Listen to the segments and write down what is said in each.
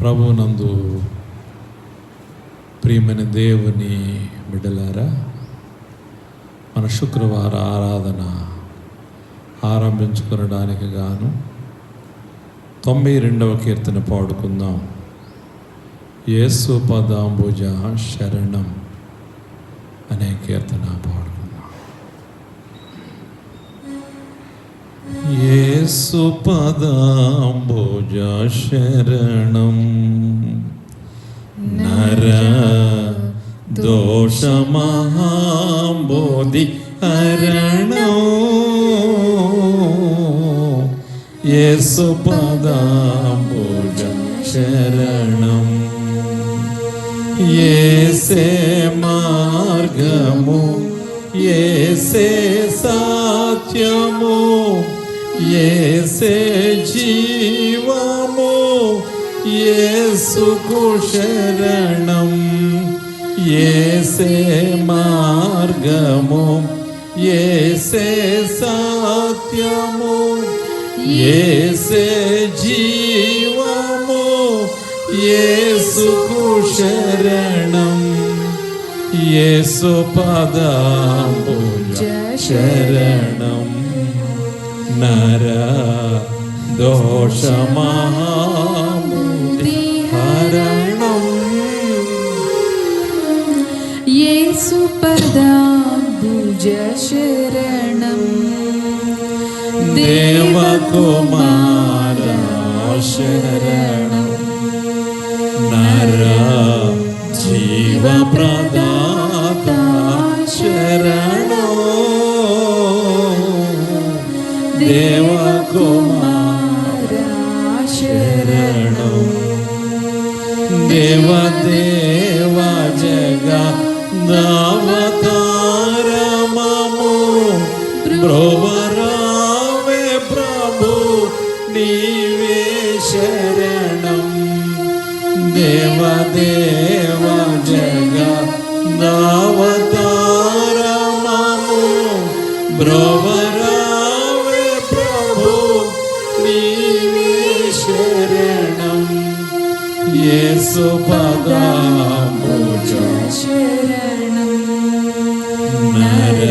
ప్రభునందు ప్రియమైన దేవుని బిడ్డలారా, మన శుక్రవార ఆరాధన ఆరంభించుకునడానికి గాను 92వ కీర్తన పాడుకుందాం. యేసు పదాంబుజ శరణం అనే కీర్తన పాడుకుందాం. యేసు పదాంబుజ శరణం నర దోషమహాంబోధి హరణం. యేసు పదాంబుజ శరణం. యేసే మార్గము, యేసే సత్యము, యేసే జీవము, యేసుకు శరణం. యేసే మార్గము, యేసే సత్యము, యేసే జీవము, యేసుకు శరణం. యేసు పదాంబుజ శరణం నర దోషమహాంబోధి హరణం. యేసు పదాంబుజ శరణం దేవకుమార శరణం నర జీవ ప్రదాత శరణం. దేవకుమార శరణం. దేవదేవ జగదవతారమము బ్రోవరావే ప్రభు నీవే శరణం. దేవదేవ జగదవతారమము బ్రోవరావే ప్రభు నీవే శరణం. యేసు పదాంబుజ శరణం నర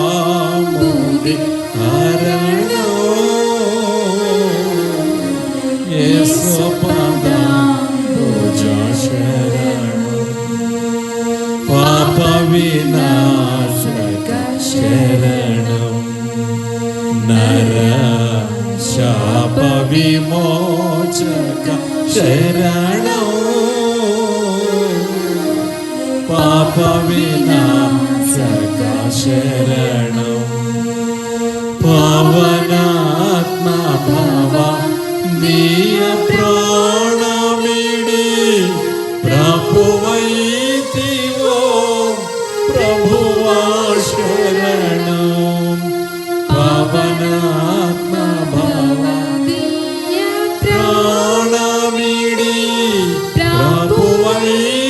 దోషమహాంబోధి హరణం. యేసు పదాంబుజ శరణం. పాప వినాశక శరణం నర శాప విమోచక శరణం. పాప వినాశక శరణం. పవనాత్మ భవ నీయ ప్రాణమిడి ప్రభువైతివో ప్రభువా శరణం. పవనాత్మ భవ ప్రాణమిడి ప్రభువైతివో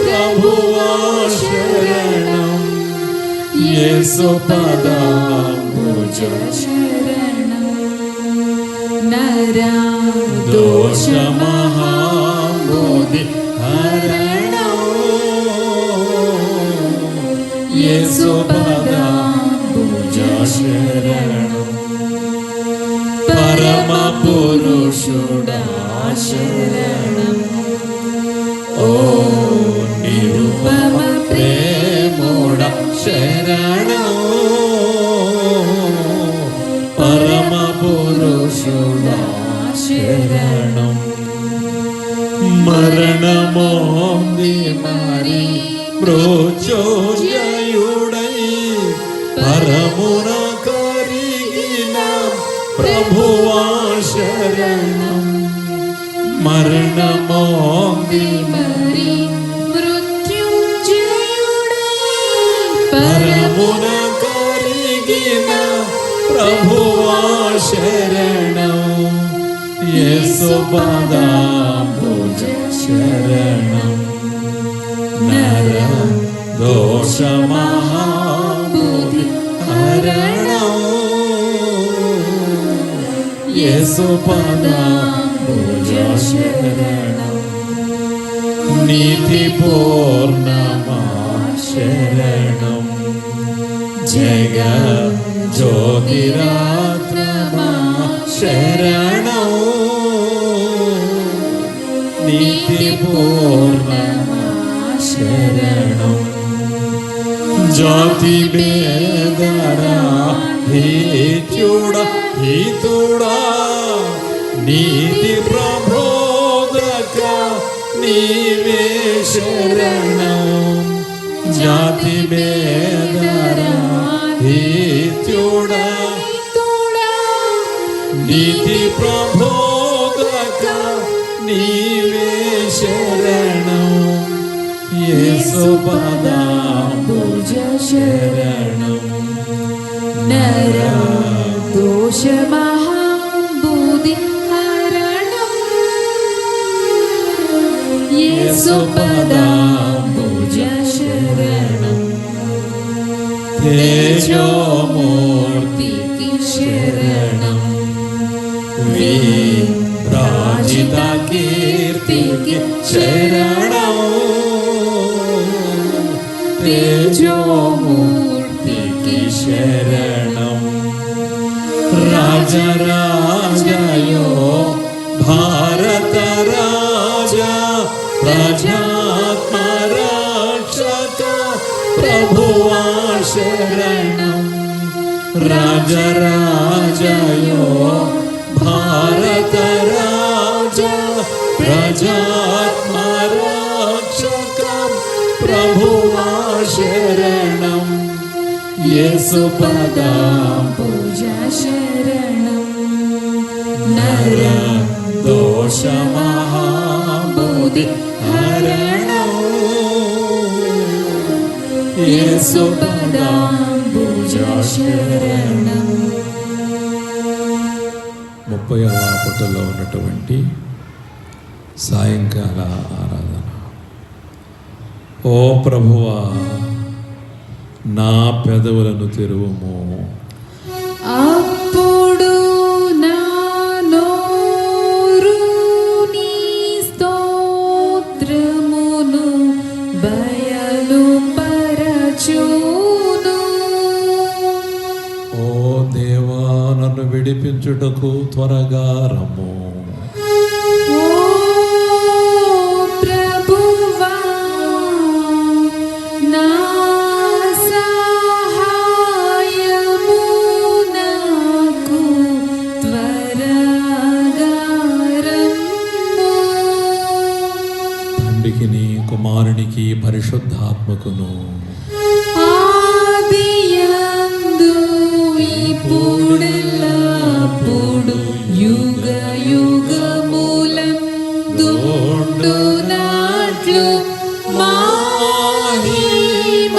ప్రభువా శరణం. యేసు పదాంబుజ శరణం నర దోషమహాంబోధి హరణం. యేసు పదాంబుజ శరణం. పరమ పురుషుడా శరణం. ఓ నిరుపమ ప్రేమోడా శరణం. పరమ పురుషుడా శరణం. మరణమోంది మరి మృత్యుంజయుడై పరమున కరిగిన ప్రభువా శరణం. మరణమోంది మరి మృత్యుంజయుడై పరమున కరిగిన ప్రభువా శరణం. యేసు పదాంబుజ శరణం నర దోషమహాంబోధి హరణం. యేసు పదాంబుజ శరణం. నీతి పూర్ణమా శరణం. జగ జ్యోతిరాత్మా శరణం. నీతి పూర్ణమా శరణం. జాతి భేదరా హేతుడా హితుడా నీతి ప్రబోధక నీవే శరణం. జాతి భేదరా హేతుడా నీతి ప్రబోధక నీవే శరణం. యేసు పదాంబుజ శరణం. నర దోషమహాబుద్ధి హరణం. యేసు పదాంబుజ శరణం. తేజోమూర్తికి శరణం. విరాజిత కీర్తికి శరణం. తేజోమూర్తికి శరణం. రాజరాజయో భారత రాజా ప్రజాత్మ రక్షక ప్రభువా శరణం. రాజరాజయో భారత రాజా ప్రజాత్మ రక్షక ప్రభువా శరణం. యేసు పదాంబుజ శరణం. నర దోషమహాబుద్ధి హరణం. యేసు పదాంబుజ శరణం. 30వ పుటలో ఉన్నటువంటి సాయంకాల ఆరాధన. ఓ ప్రభువా, నా పెదవులను తెరువుము. అప్పుడు నా నోరు నీ స్తోత్రమును బయలుపరచును. ఓ దేవా, నన్ను విడిపించుటకు త్వరగా రమ్ము. ఓ ప్రభువా, నా సహాయము నాకు త్వరగా రమ్ము. తండ్రికి నీ కుమారునికి పరిశుద్ధాత్మకును ఆదియందు ఇప్పుడెల్లప్పుడు యుగ యుగములందుండునట్లు మహిమ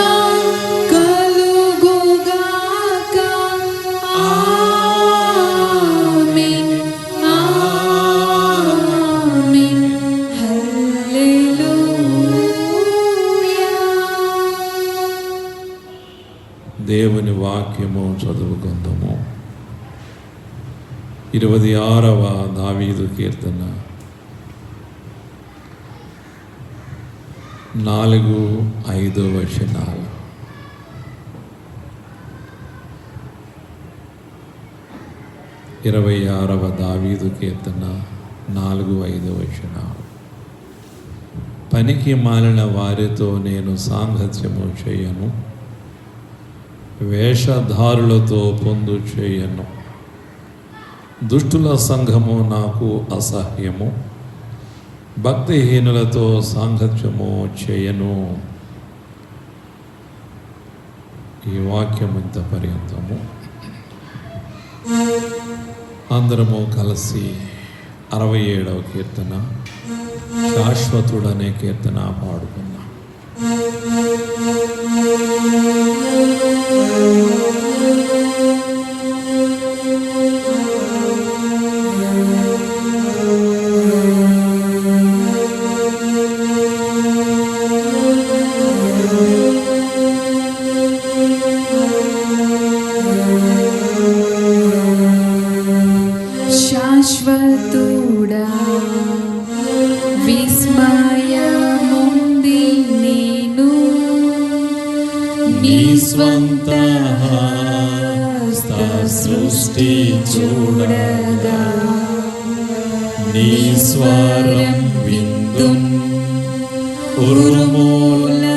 కలుగుగాక. ఆమేన్ ఆమేన్. హల్లెలూయా. దేవుని వాక్యము చదువుకుందాము. 26వ దావీదు కీర్తన 4-5 వచనాలు. 26వ దావీదు కీర్తన 4-5 వచనాలు. పనికి మాలిన వారితో నేను సాంగత్యము చేయను, వేషధారులతో పొందు చేయను. దుష్టుల సంఘము నాకు అసహ్యము, భక్తిహీనులతో సాంగత్యము చేయను. ఈ వాక్యం ఇంత పర్యంతము అందరము కలిసి 67వ కీర్తన శాశ్వతుడనే కీర్తన పాడుకున్నాం. శాశ్వతుడా విస్మయముంది నేను నీ స్వంత హస్త సృష్టి చూడగా నీ స్వరం విందు ఉరుమూలయందు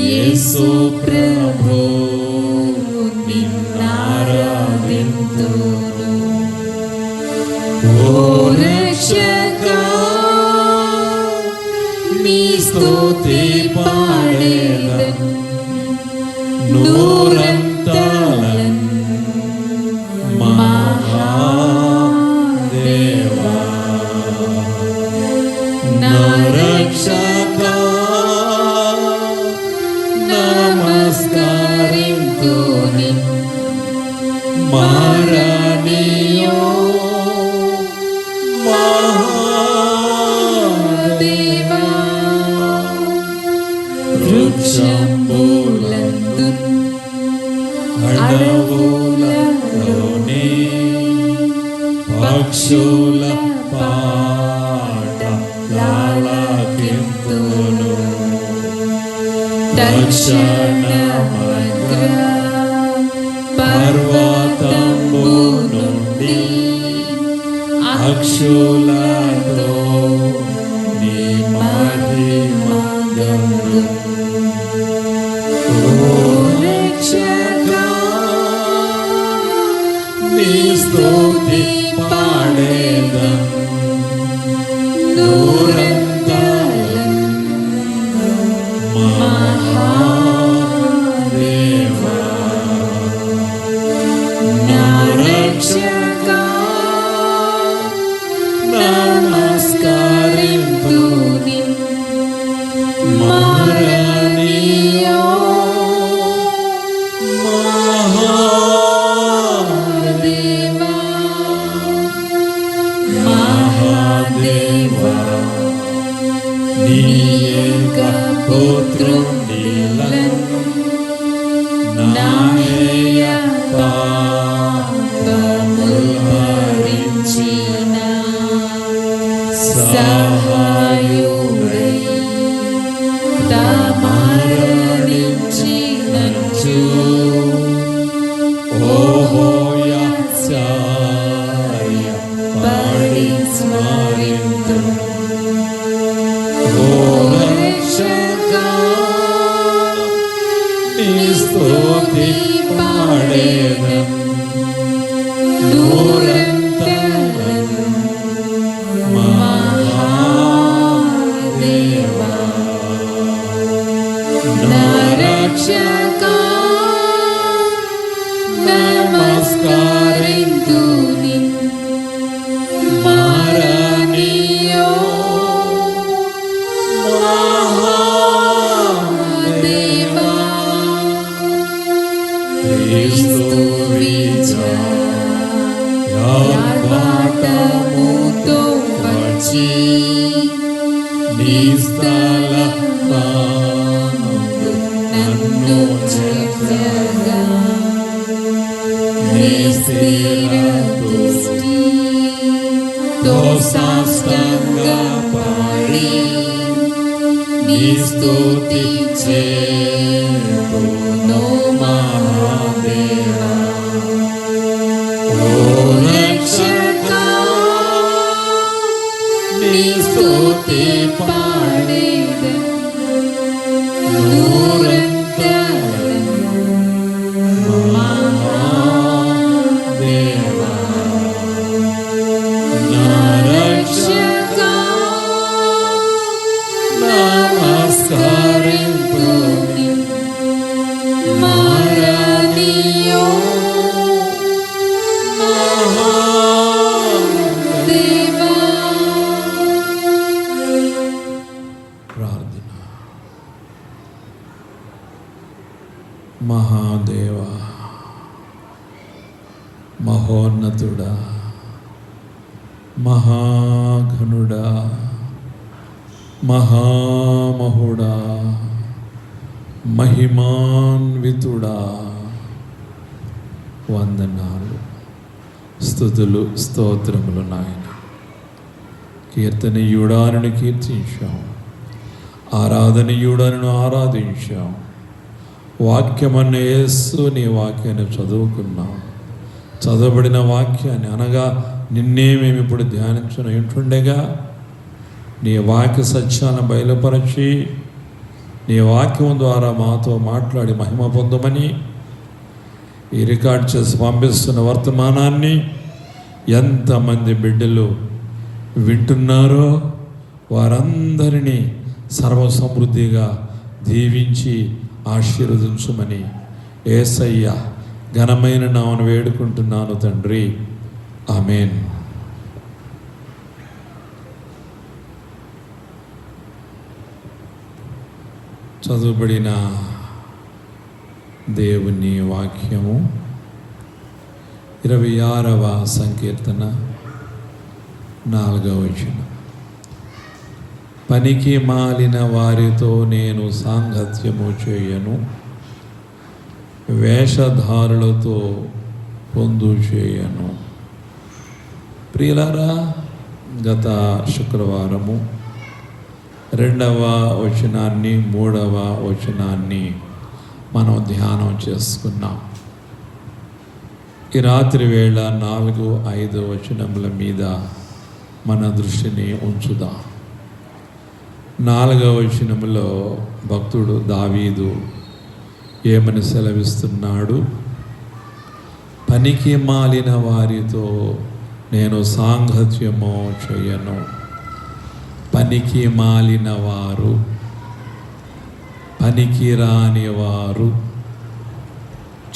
యేసు ప్రభు నిన్నారాధింతును. ఓ రక్షకా నీ స్తుతి పాడేదను నూరంతలన్ మహాదేవా. నా రక్షకా నమస్కరింతుని మారణీయో మహాదేవా. వృక్షంబులందు అడవులలోనే పక్షుల పాట లాలకింతును. దక్షిణమగ్ర పర్వతంబు నుండి అక్షులతో నీ మహిమగందు. ఓ రక్షకా నీ స్తుతి పాడేదను నూరంతలన్ మహాదేవా. నా రక్షకా నమస్కరింతుని మారణీయో మహాదేవా. మహాదేవా నీ ఏక పుత్రునిలను నాయ పాపములు భరించిన సహాయుడై మరణించినంచు ఓహోయాచార్య పడి స్మరింతును. ఓ రక్షకా నీ స్తుతి పాడేదను నూరంతలన్ మహాదేవా. నా రక్షకా నమస్కరింతుని మారణీయో మహాదేవా. యార్భాటముతో వచ్చి నీ స్థలమందు నన్ను చేర్చగా నీ స్థిర దృష్టితో సాష్టాంగపడి నీ స్తుతి చేతును మహాదేవా. ఓ రక్షకా నీ స్తుతి పాడేదను నూరంతలన్ మహాదేవా. నా రక్షకా నమస్కరింతుని మారణీయో మహాదేవా. ప్రార్థన. మహాదేవా, మహోన్నతుడా, మహాఘనుడా, మహామహుడా, మహిమాన్వితుడా, వందనాలు. స్తుతులు స్తోత్రములు నాయన. కీర్తనీయుడాను కీర్తించాం, ఆరాధనీయుడను ఆరాధించాం. వాక్యమన్న యేసు నీ వాక్యాన్ని చదువుకున్నాం. చదవబడిన వాక్యాన్ని అనగా నిన్నే మేము ఇప్పుడు ధ్యానించుని ఉంటుండగా నీ వాక్య సత్యాన్ని బయలుపరచి నీ వాక్యం ద్వారా మాతో మాట్లాడి మహిమ పొందమని ఈ రికార్డ్ చేసి పంపిస్తున్న వర్తమానాన్ని ఎంతమంది బిడ్డలు వింటున్నారో వారందరినీ సర్వసమృద్ధిగా దీవించి ఆశీర్వదించుమని యేసయ్య ఘనమైన నామమున వేడుకుంటున్నాను తండ్రి, ఆమేన్. చదువుబడిన దేవుని వాక్యము 26వ సంకీర్తన 4వ వచనం. పనికి మాలిన వారితో నేను సాంగత్యము చేయను, వేషధారులతో పొందు చేయను. ప్రియులారా, గత శుక్రవారము 2వ వచనాన్ని 3వ వచనాన్ని మనం ధ్యానం చేసుకున్నాం. ఈ రాత్రి వేళ 4, 5 వచనముల మీద మన దృష్టిని ఉంచుదాం. 4వ వచనములో భక్తుడు దావీదు ఏమని సెలవిస్తున్నాడు? పనికి మాలిన వారితో నేను సాంగత్యము చేయను. పనికి మాలిన వారు, పనికి రాని వారు,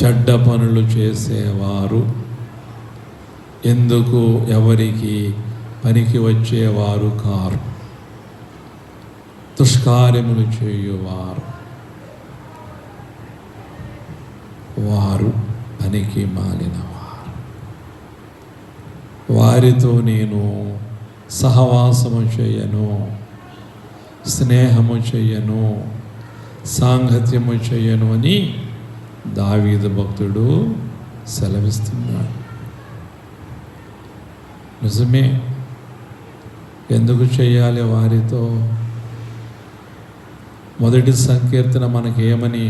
చెడ్డ పనులు చేసేవారు, ఎందుకు ఎవరికి పనికి వచ్చేవారు కారు, దుష్కార్యములు చేయువారు, వారు పనికి మాలిన వారు. వారితో నేను సహవాసము చేయను, స్నేహము చేయను, సాంగత్యము చేయను అని దావీదు భక్తుడు సెలవిస్తున్నాడు. నిజమే. ఎందుకు చేయాలి వారితో? మొదటి సంకీర్తన మనకేమని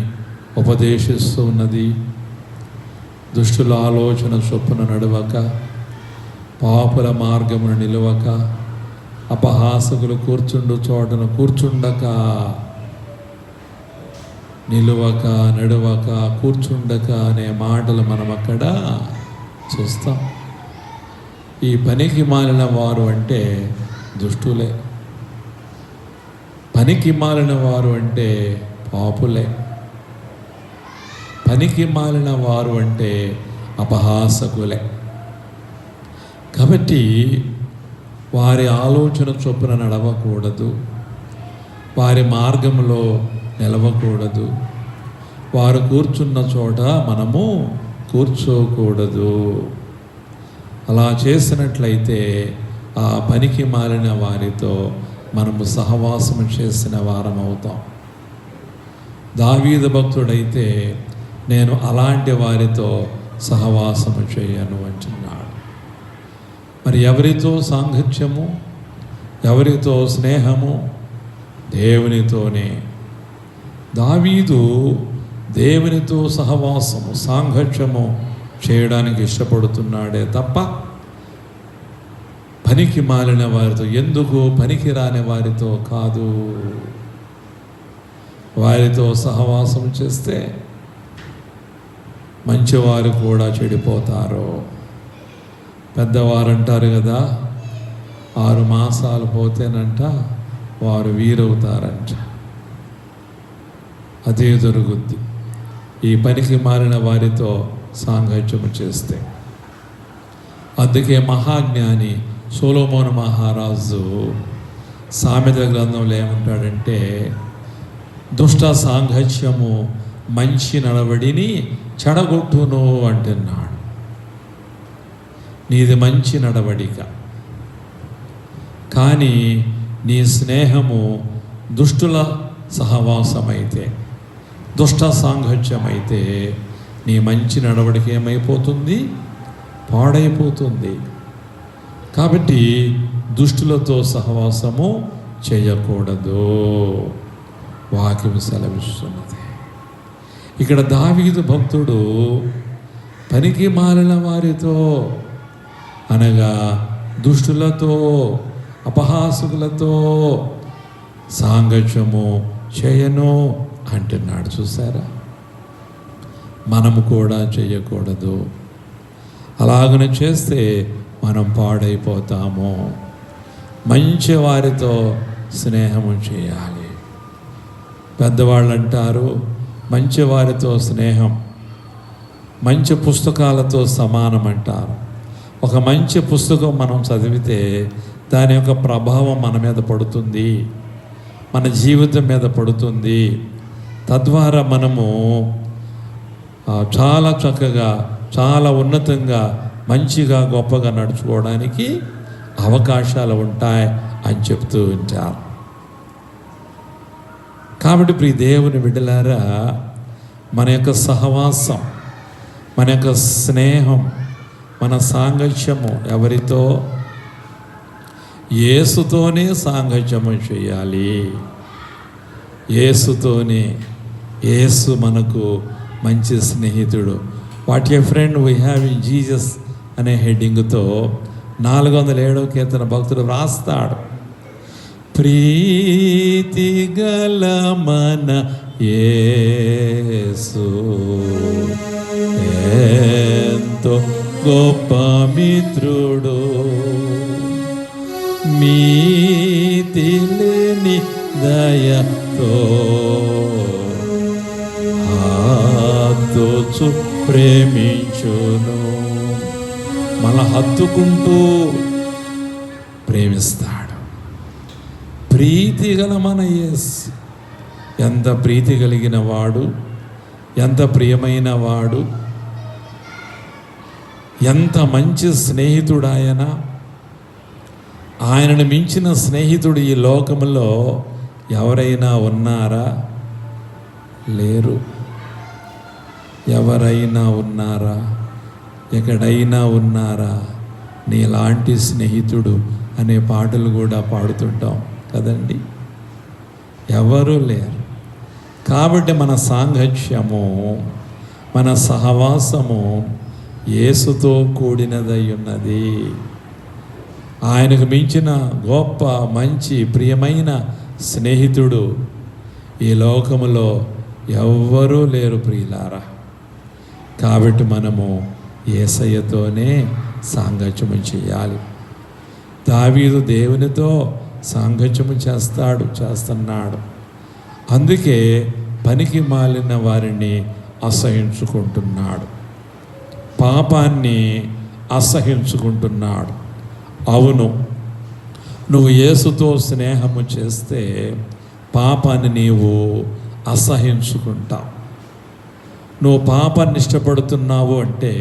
ఉపదేశిస్తూ ఉన్నది? దుష్టుల ఆలోచన చొప్పున నడవక, పాపుల మార్గమును నిలవక, అపహాసకులు కూర్చుండు చోటను కూర్చుండక, నిలువక, నడవక, కూర్చుండక అనే మాటలు మనం అక్కడ చూస్తాం. ఈ పనికి మాలిన వారు అంటే దుష్టులే. పనికి మాలిన వారు అంటే పాపులే. పనికి మాలిన వారు అంటే అపహాసకులే. కాబట్టి వారి ఆలోచన చొప్పున నడవకూడదు, వారి మార్గంలో నిలవకూడదు, వారు కూర్చున్న చోట మనము కూర్చోకూడదు. అలా చేసినట్లయితే ఆ పనికి మాలిన వారితో మనము సహవాసము చేసిన వారం అవుతాం. దావీదు భక్తుడైతే నేను అలాంటి వారితో సహవాసము చేయను అంటున్నాడు. మరి ఎవరితో సాంగత్యము, ఎవరితో స్నేహము? దేవునితోనే. దావీదు దేవునితో సహవాసము, సాంగత్యము చేయడానికి ఇష్టపడుతున్నాడే తప్ప పనికి మాలిన వారితో, ఎందుకు పనికి రాని వారితో కాదు. వారితో సహవాసం చేస్తే మంచివారు కూడా చెడిపోతారు. పెద్దవారు అంటారు కదా, 6 మాసాలు పోతేనంట వారు వీరవుతారంట. అదే జరుగుద్ది ఈ పనికి మారిన వారితో సాంగత్యము చేస్తే. అందుకే మహాజ్ఞాని సొలొమోను మహారాజు సామెతల గ్రంథంలో ఏమంటాడంటే, దుష్ట సాంగత్యము మంచి నడవడిని చెడగొట్టును అంటున్నాడు. నీది మంచి నడవడిక, కానీ నీ స్నేహము దుష్టుల సహవాసమైతే, దుష్ట సాంగత్యమైతే నీ మంచి నడవడిక ఏమైపోతుంది? పాడైపోతుంది. కాబట్టి దుష్టులతో సహవాసము చేయకూడదు, వాక్యం సెలవిస్తున్నది. ఇక్కడ దావీదు భక్తుడు పనికి మాలిన వారితో అనగా దుష్టులతో అపహాసకులతో సాంగత్యము చేయను అంటున్నాడు. చూసారా, మనము కూడా చేయకూడదు. అలాగనే చేస్తే మనం పాడైపోతాము. మంచి వారితో స్నేహము చేయాలి. పెద్దవాళ్ళు అంటారు, మంచి వారితో స్నేహం మంచి పుస్తకాలతో సమానం అంటారు. ఒక మంచి పుస్తకం మనం చదివితే దాని యొక్క ప్రభావం మన మీద పడుతుంది, మన జీవితం మీద పడుతుంది. తద్వారా మనము చాలా చక్కగా, చాలా ఉన్నతంగా, మంచిగా, గొప్పగా నడుచుకోవడానికి అవకాశాలు ఉంటాయి అని చెప్తూ ఉంటారు. కాబట్టి ప్రియ దేవుని బిడ్డలారా, మన యొక్క సహవాసం, మన యొక్క స్నేహం, మన సాంగత్యము ఎవరితో? యేసుతోనే సాంగత్యము చేయాలి. యేసుతోనే. యేసు మనకు మంచి స్నేహితుడు. What a friend we have in Jesus అనే హెడ్డింగ్తో 407వ కీర్తన భక్తుడు రాస్తాడు. ప్రీతి గల మన యేసు ఎంతో గొప్ప మిత్రుడు, మీతిలేని దయతో హత్తుచు ప్రేమించును. మన హత్తుకుంటూ ప్రేమిస్తాడు. ప్రీతి గల మన యేసు ఎంత ప్రీతి కలిగిన వాడు, ఎంత ప్రియమైన వాడు, ఎంత మంచి స్నేహితుడు ఆయన. ఆయనను మించిన స్నేహితుడు ఈ లోకంలో ఎవరైనా ఉన్నారా? లేరు. ఎవరైనా ఉన్నారా? ఎక్కడైనా ఉన్నారా? నీలాంటి స్నేహితుడు అనే పాటలు కూడా పాడుతుంటాం కదండి. ఎవరూ లేరు. కాబట్టి మన సాంగత్యము, మన సహవాసము యేసుతో కూడినదై ఉన్నది. ఆయనకు మించిన గొప్ప, మంచి, ప్రియమైన స్నేహితుడు ఈ లోకములో ఎవ్వరూ లేరు ప్రియులారా. కాబట్టి మనము యేసయ్యతోనే సాంగత్యము చేయాలి. దావీదు దేవునితో సాంగత్యము చేస్తున్నాడు. అందుకే పనికి మాలిన వారిని అసహించుకుంటున్నాడు, పాపాన్ని అసహించుకుంటున్నాడు. అవును, నువ్వు యేసుతో స్నేహము చేస్తే పాపాన్ని నీవు అసహించుకుంటావు. నువ్వు పాపాన్ని ఇష్టపడుతున్నావు అంటే,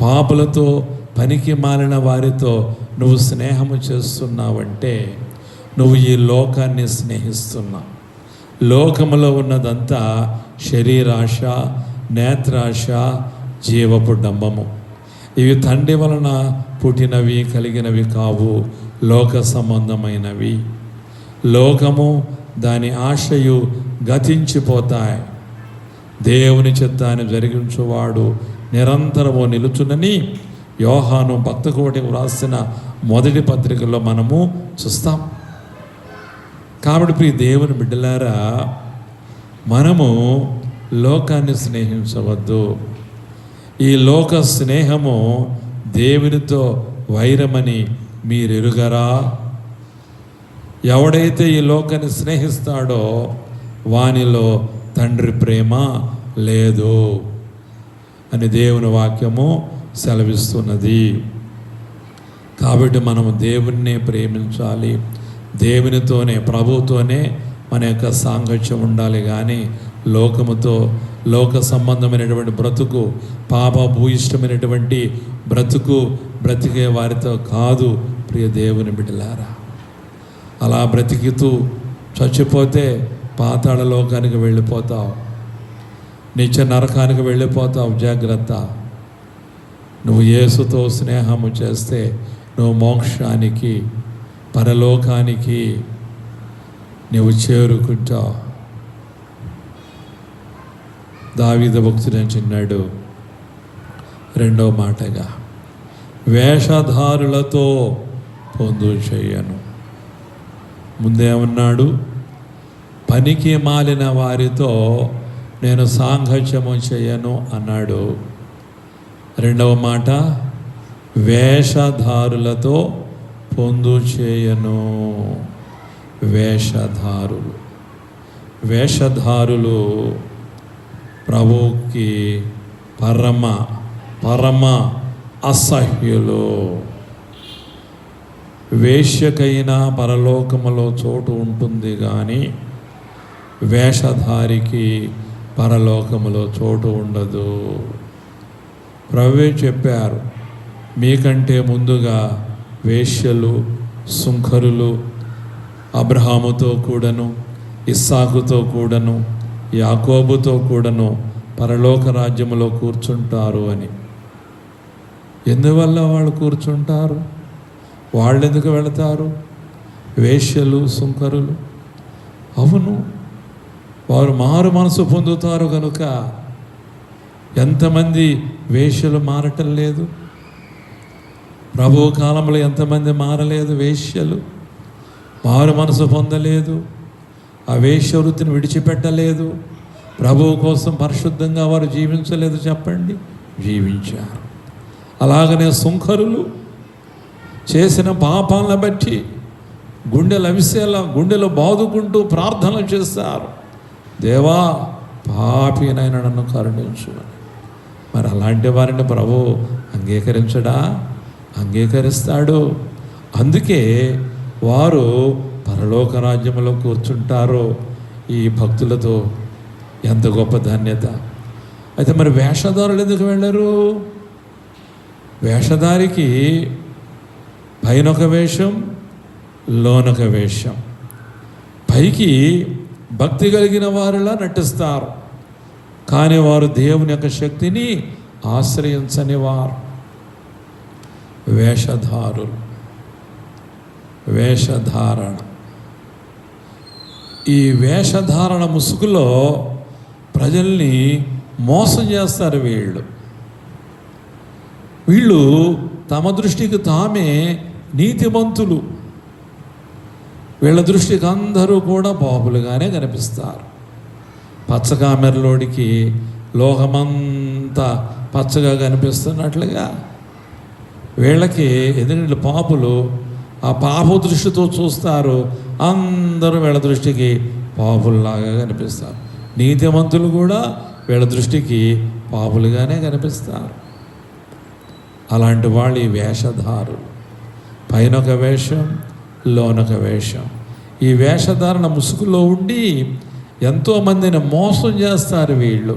పాపులతో, పనికి మాలిన వారితో నువ్వు స్నేహము చేస్తున్నావంటే నువ్వు ఈ లోకాన్ని స్నేహిస్తున్నావు. లోకములో ఉన్నదంతా శరీరాశ, నేత్రాశ, జీవపు డంబము. ఇవి తండ్రి వలన పుట్టినవి, కలిగినవి కావు, లోక సంబంధమైనవి. లోకము, దాని ఆశయు గతించిపోతాయి. దేవుని చిత్తాన్ని జరిగించువాడు నిరంతరము నిలుచునని యోహాను భక్తకోటికి వ్రాసిన మొదటి పత్రికలో మనము చూస్తాం. కాబట్టి ప్రియ దేవుని బిడ్డలారా, మనము లోకాన్ని స్నేహించవద్దు. ఈ లోక స్నేహము దేవునితో వైరమని మీరెరుగరా? ఎవడైతే ఈ లోకాన్ని స్నేహిస్తాడో వానిలో తండ్రి ప్రేమ లేదు అని దేవుని వాక్యము సెలవిస్తున్నది. కాబట్టి మనము దేవుణ్ణి ప్రేమించాలి. దేవునితోనే, ప్రభుతోనే మన యొక్క సాంగత్యం ఉండాలి. కానీ లోకముతో, లోక సంబంధమైనటువంటి బ్రతుకు, పాప భూయిష్టమైనటువంటి బ్రతికే వారితో కాదు ప్రియ దేవుని బిడ్డలారా. అలా బ్రతికితూ చచ్చిపోతే పాతాళ లోకానికి వెళ్ళిపోతావు, నిత్య నరకానికి వెళ్ళిపోతావు. జాగ్రత్త. నువ్వు యేసుతో స్నేహము చేస్తే నువ్వు మోక్షానికి, పరలోకానికి నువ్వు చేరుకుంటావు. దావీదు భక్తుడు చిన్నాడు రెండో మాటగా, వేషధారులతో పొందు చేయను. ముందేమన్నాడు? పనికి మాలిన వారితో నేను సాంగత్యము చేయను అన్నాడు. రెండవ మాట, వేషధారులతో పొందు చేయను. వేషధారులు ప్రభువుకి పరమ అసహ్యులు. వేశ్యకైనా పరలోకములో చోటు ఉంటుంది, కానీ వేషధారికి పరలోకములో చోటు ఉండదు. ప్రభువే చెప్పారు, మీకంటే ముందుగా వేశ్యలు, సుంకరులు అబ్రహాముతో కూడాను, ఇస్సాకుతో కూడాను, యాకోబుతో కూడాను పరలోక రాజ్యములో కూర్చుంటారు అని. ఎందువల్ల వాళ్ళు కూర్చుంటారు? వాళ్ళు ఎందుకు వెళతారు? వేశ్యలు, సుంకరులు. అవును, వారు మారు మనసు పొందుతారు కనుక. ఎంతమంది వేశ్యలు మారటం లేదు? ప్రభువు కాలంలో ఎంతమంది మారలేదు? వేశ్యలు మారు మనసు పొందలేదు, ఆ వేశ్య వృత్తిని విడిచిపెట్టలేదు, ప్రభువు కోసం పరిశుద్ధంగా వారు జీవించలేదు. చెప్పండి, జీవించారు. అలాగనే సుంకరులు చేసిన పాపాలను బట్టి గుండెలు అవిసేలా గుండెలు బాదుకుంటూ ప్రార్థనలు చేస్తారు, దేవా పాపినైనా నన్ను కరుణించు అని. మరి అలాంటి వారిని ప్రభువు అంగీకరించడా? అంగీకరిస్తాడు. అందుకే వారు పరలోక రాజ్యంలో కూర్చుంటారు. ఈ భక్తులతో ఎంత గొప్ప ధన్యత. అయితే మరి వేషధారులు ఎందుకు వెళ్ళరు? వేషధారికి పైనొక వేషం, లోనొక వేషం. పైకి భక్తి కలిగిన వారిలా నటిస్తారు, కానీ వారు దేవుని యొక్క శక్తిని ఆశ్రయించని వారు. వేషధారణ. ఈ వేషధారణ ముసుగులో ప్రజల్ని మోసం చేస్తారు. వీళ్ళు తమ దృష్టికి తామే నీతిమంతులు. వీళ్ళ దృష్టికి అందరూ కూడా పాపులుగానే కనిపిస్తారు. పచ్చకామెరలోడికి లోకమంతా పచ్చగా కనిపిస్తున్నట్లుగా వీళ్ళకి, ఎందుకంటే పాపులు ఆ పాప దృష్టితో చూస్తారు. అందరూ వీళ్ళ దృష్టికి పాపుల్లాగా కనిపిస్తారు. నీతిమంతులు కూడా వీళ్ళ దృష్టికి పాపులుగానే కనిపిస్తారు. అలాంటి వాళ్ళు ఈ వేషధారులు. పైనొక వేషం, లోనొక వేషం. ఈ వేషధారణ ముసుగులో ఉండి ఎంతోమందిని మోసం చేస్తారు. వీళ్ళు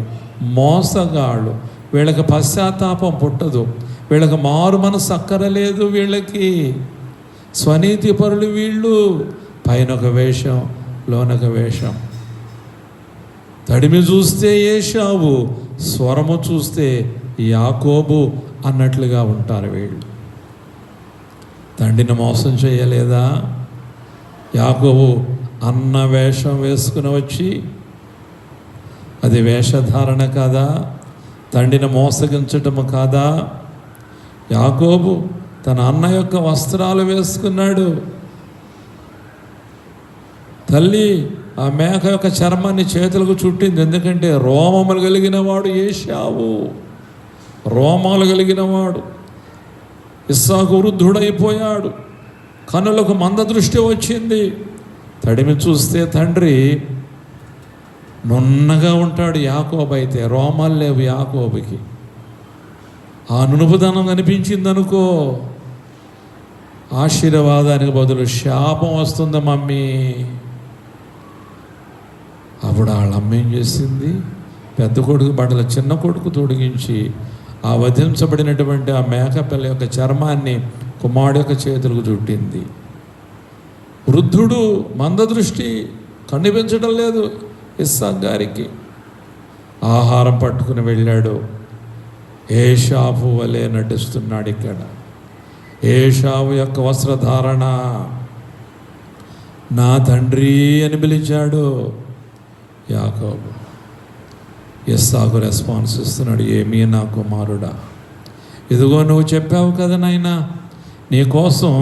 మోసగాళ్ళు. వీళ్ళకి పశ్చాత్తాపం పుట్టదు, వీళ్ళకి మారు మనసు అక్కరలేదు. వీళ్ళకి స్వనీతి పరులు వీళ్ళు. పైనొక వేషం, లోనొక వేషం. తడిమి చూస్తే ఏశావు, స్వరము చూస్తే యాకోబు అన్నట్లుగా ఉంటారు వీళ్ళు. తండ్రిని మోసం చేయలేదా? యాకోబు అన్న వేషం వేసుకుని వచ్చి, అది వేషధారణ కాదా? తండ్రిని మోసగించటము కాదా? యాకోబు తన అన్న యొక్క వస్త్రాలు వేసుకున్నాడు. తల్లి ఆ మేక యొక్క చర్మాన్ని చేతులకు చుట్టింది. ఎందుకంటే రోమములు కలిగిన వాడు ఏశావు, రోమాలు కలిగిన వాడు. ఇస్సాకు వృద్ధుడైపోయాడు, కనులకు మంద దృష్టి వచ్చింది. తడిమి చూస్తే తండ్రి నున్నగా ఉంటాడు. యాకోబు అయితే రోమాలు లేవు యాకోబుకి. ఆ నునుపుదనం కనిపించింది అనుకో, ఆశీర్వాదానికి బదులు శాపం వస్తుంది మమ్మీ. అప్పుడు వాళ్ళ అమ్మ ఏం చేసింది? పెద్ద కొడుకు బట్టలు చిన్న కొడుకు తొడిగించి ఆ వధించబడినటువంటి ఆ మేకపిల్ల యొక్క చర్మాన్ని కుమారుడు యొక్క చేతులకు చుట్టింది. వృద్ధుడు మందదృష్టి, కనిపించడం లేదు. ఇస్సాకు గారికి ఆహారం పట్టుకుని వెళ్ళాడు. ఏషావు వలె నటిస్తున్నాడు ఇక్కడ. ఏషావు యొక్క వస్త్రధారణ నా తండ్రి అని పిలిచాడు యాకోబు. ఇస్సాకు రెస్పాన్స్ ఇస్తున్నాడు, ఏమీ నా కుమారుడా, ఇదిగో నువ్వు చెప్పావు కదా నాయనా, నీకోసం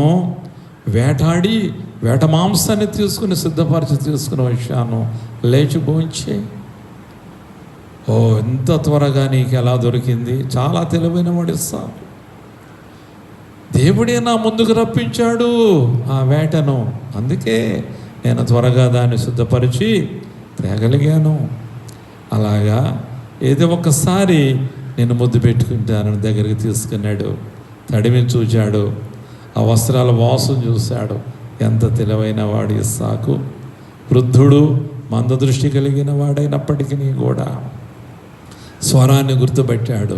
వేటాడి వేట మాంసాన్ని తీసుకుని సిద్ధపరిచి తీసుకుని వచ్చాను, లేచి భోంచే. ఓ ఎంత త్వరగా నీకు ఎలా దొరికింది, చాలా తెలివైన వాడు ఇస్సాకు. దేవుడే నా ముందుకు రప్పించాడు ఆ వేటను, అందుకే నేను త్వరగా దాన్ని సిద్ధపరిచి తేగలిగాను. అలాగా ఏదో ఒక్కసారి నేను ముద్దు పెట్టుకుంటానని దగ్గరికి తీసుకున్నాడు, తడిమి చూచాడు, ఆ వస్త్రాల వాసన చూశాడు. ఎంత తెలివైన వాడు ఇస్సాకు. వృద్ధుడు, మందదృష్టి కలిగిన వాడైనప్పటికీ కూడా స్వరాన్ని గుర్తుపెట్టాడు.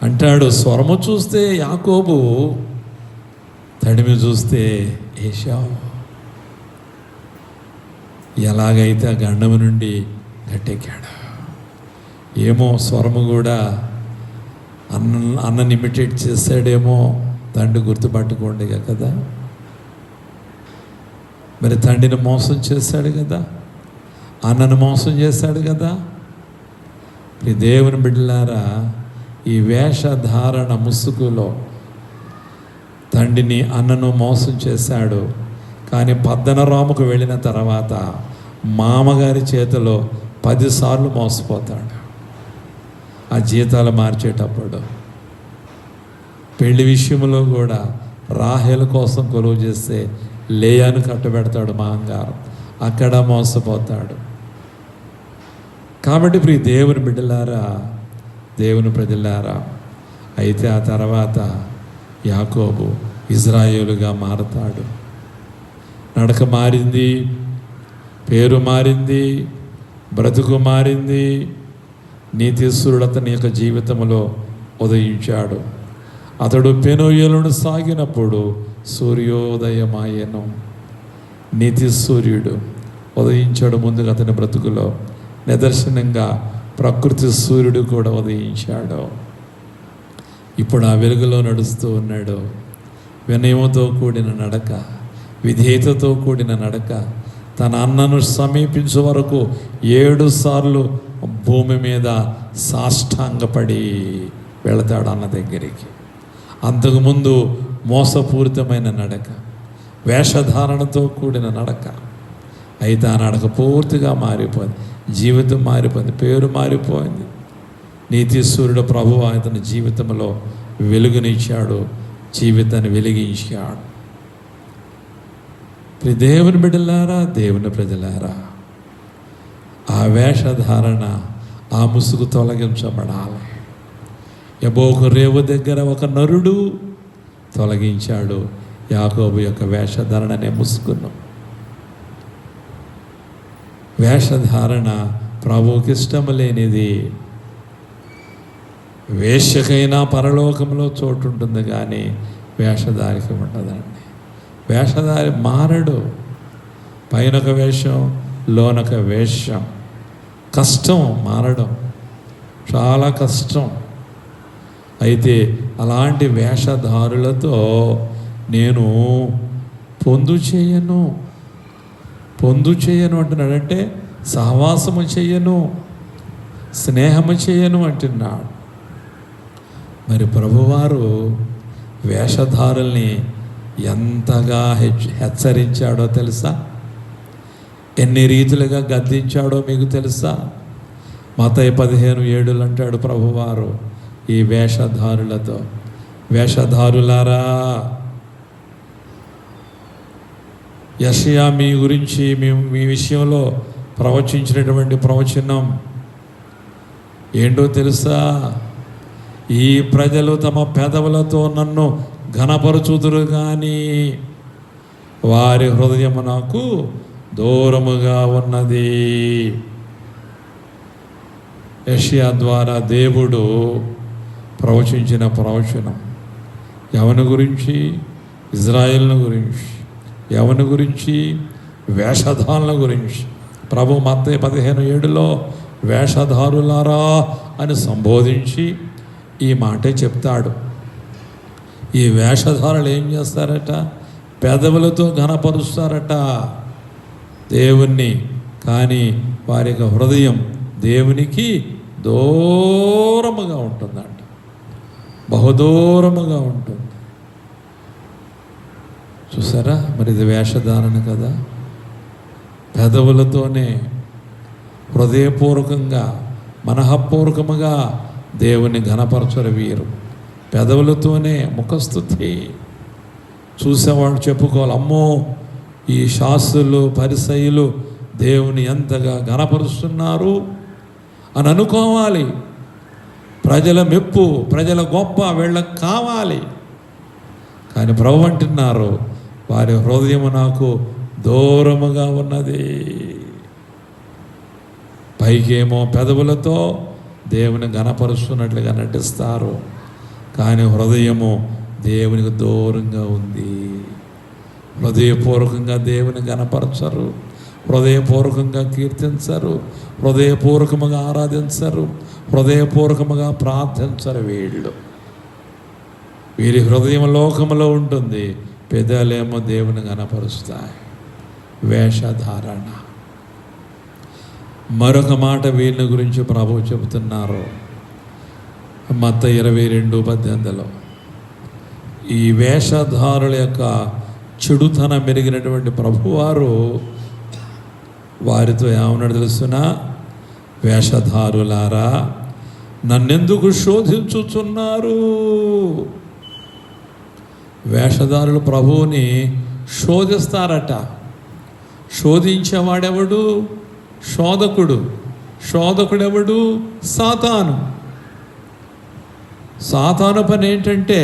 అంటాడు, స్వరము చూస్తే యాకోబు, తడిమి చూస్తే ఏశావు. ఎలాగైతే ఆ గండము నుండి గట్టెక్కాడు, ఏమో స్వరము కూడా అన్నని ఇమిటేట్ చేశాడేమో, తండ్రి గుర్తుపట్టుకోండి కదా. మరి తండ్రిని మోసం చేశాడు కదా, అన్నను మోసం చేశాడు కదా. ఈ దేవుని బిడ్డలారా, ఈ వేషధారణ ముసుగులో తండ్రిని అన్నను మోసం చేశాడు. కానీ పద్దనరాముకు వెళ్ళిన తర్వాత మామగారి చేతిలో 10 సార్లు మోసపోతాడు. ఆ జీతాలు మార్చేటప్పుడు పెళ్లి విషయంలో కూడా రాహేలు కోసం కొలువు చేస్తే లేయాను కట్టబెడతాడు మాంగారు, అక్కడ మోసపోతాడు. కాబట్టి ప్రియ దేవుని బిడ్డలారా, దేవుని ప్రజలారా, అయితే ఆ తర్వాత యాకోబు ఇజ్రాయేలుగా మారతాడు. నడక మారింది, పేరు మారింది, బ్రతుకు మారింది. నీతిశ్వరుడు అతని యొక్క జీవితంలో ఉదయించాడు. అతడు పెనూయేలును సాగినప్పుడు సూర్యోదయమాయెను. నీతి సూర్యుడు ఉదయించాడు ముందుగా అతని బ్రతుకులో. నిదర్శనంగా ప్రకృతి సూర్యుడు కూడా ఉదయించాడు. ఇప్పుడు ఆ వెలుగులో నడుస్తూ ఉన్నాడు. వినయముతో కూడిన నడక, విధేయతతో కూడిన నడక. తన అన్నను సమీపించే వరకు 7 సార్లు భూమి మీద సాష్టాంగపడి వెళతాడు అన్న దగ్గరికి. అంతకుముందు మోసపూరితమైన నడక, వేషధారణతో కూడిన నడక. అయితే ఆ నడక పూర్తిగా మారిపోయింది, జీవితం మారిపోయింది, పేరు మారిపోయింది. నీతిశ్వరుడు ప్రభువు అతని జీవితంలో వెలుగునిచ్చాడు, జీవితాన్ని వెలిగించాడు. దేవుని బిడ్డలారా, దేవుని ప్రజలారా, ఆ వేషధారణ, ఆ ముసుగు తొలగించబడాలి. యబోకు రేవు దగ్గర ఒక నరుడు తొలగించాడు యాకోబు యొక్క వేషధారణనే ముసుగును. వేషధారణ ప్రభువుకి ఇష్టం లేనిది. వేశ్యకైనా పరలోకంలో చోటు ఉంటుంది, కానీ వేషధారికి ఉండదండి. వేషధారి మారడు. పైనొక వేషం, లోనొక వేషం. కష్టం మారడం, చాలా కష్టం. అయితే అలాంటి వేషధారులతో నేను పొందు చేయను అంటున్నాడంటే సహవాసము చేయను, స్నేహము చేయను అంటున్నాడు. మరి ప్రభువారు వేషధారుల్ని ఎంతగా హెచ్చరించాడో తెలుసా? ఎన్ని రీతులుగా గద్దించాడో మీకు తెలుసా? మత్తయి 15:7 అంటాడు ప్రభువారు ఈ వేషధారులతో, వేషధారులారా, యెషయా మీ గురించి మీ విషయంలో ప్రవచించినటువంటి ప్రవచనం ఏంటో తెలుసా? ఈ ప్రజలు తమ పెదవులతో నన్ను ఘనపరచుదురు కానీ వారి హృదయము నాకు దూరముగా ఉన్నది. యెషయా ద్వారా దేవుడు ప్రవచించిన ప్రవచనం ఎవరి గురించి? ఇజ్రాయేలును గురించి. ఎవరి గురించి? వేషధారుల గురించి. ప్రభు మత్తయి 15:7 వేషధారులారా అని సంబోధించి ఈ మాటే చెప్తాడు. ఈ వేషధారులు ఏం చేస్తారట? పెదవులతో ఘనపరుస్తారట దేవుణ్ణి, కానీ వారి యొక్క హృదయం దేవునికి దూరముగా ఉంటుందంట, బహుదూరముగా ఉంటుంది. చూసారా, మరి ఇది వేషధారణ కదా. పెదవులతోనే హృదయపూర్వకంగా మనఃపూర్వకముగా దేవుని ఘనపరచరు వీరు. పెదవులతోనే ముఖస్తుతి. చూసేవాళ్ళు చెప్పుకోవాలి, అమ్మో ఈ శాస్త్రులు పరిసయ్యులు దేవుని ఎంతగా ఘనపరుస్తున్నారు అని అనుకోవాలి. ప్రజల మెప్పు, ప్రజల గొప్ప వీళ్ళకి కావాలి. కానీ ప్రభు అంటున్నారు, వారి హృదయం నాకు దూరముగా ఉన్నది. పైకేమో పెదవులతో దేవుని ఘనపరుస్తున్నట్లుగా నటిస్తారు, కానీ హృదయము దేవునికి దూరంగా ఉంది. హృదయపూర్వకంగా దేవుని ఘనపరచరు, హృదయపూర్వకంగా కీర్తించరు, హృదయపూర్వకముగా ఆరాధించరు, హృదయపూర్వకముగా ప్రార్థించరు. వీరి హృదయం లోకములో ఉంటుంది, పెదాలేమో దేవుని ఘనపరుస్తాయి. వేషధారణ. మరొక మాట వీరిని గురించి ప్రభువు చెబుతున్నారు మత్తయి 22:18. ఈ వేషధారుల యొక్క చెడుతనం మెరిగినటువంటి ప్రభువారు వారితో ఏమన్నాడు తెలుసునా? వేషధారులారా, నన్నెందుకు శోధించుచున్నారు? వేషధారులు ప్రభువుని శోధిస్తారట. శోధించేవాడెవడు? శోధకుడు. శోధకుడెవడు? సాతాను. సాతాను పని ఏంటంటే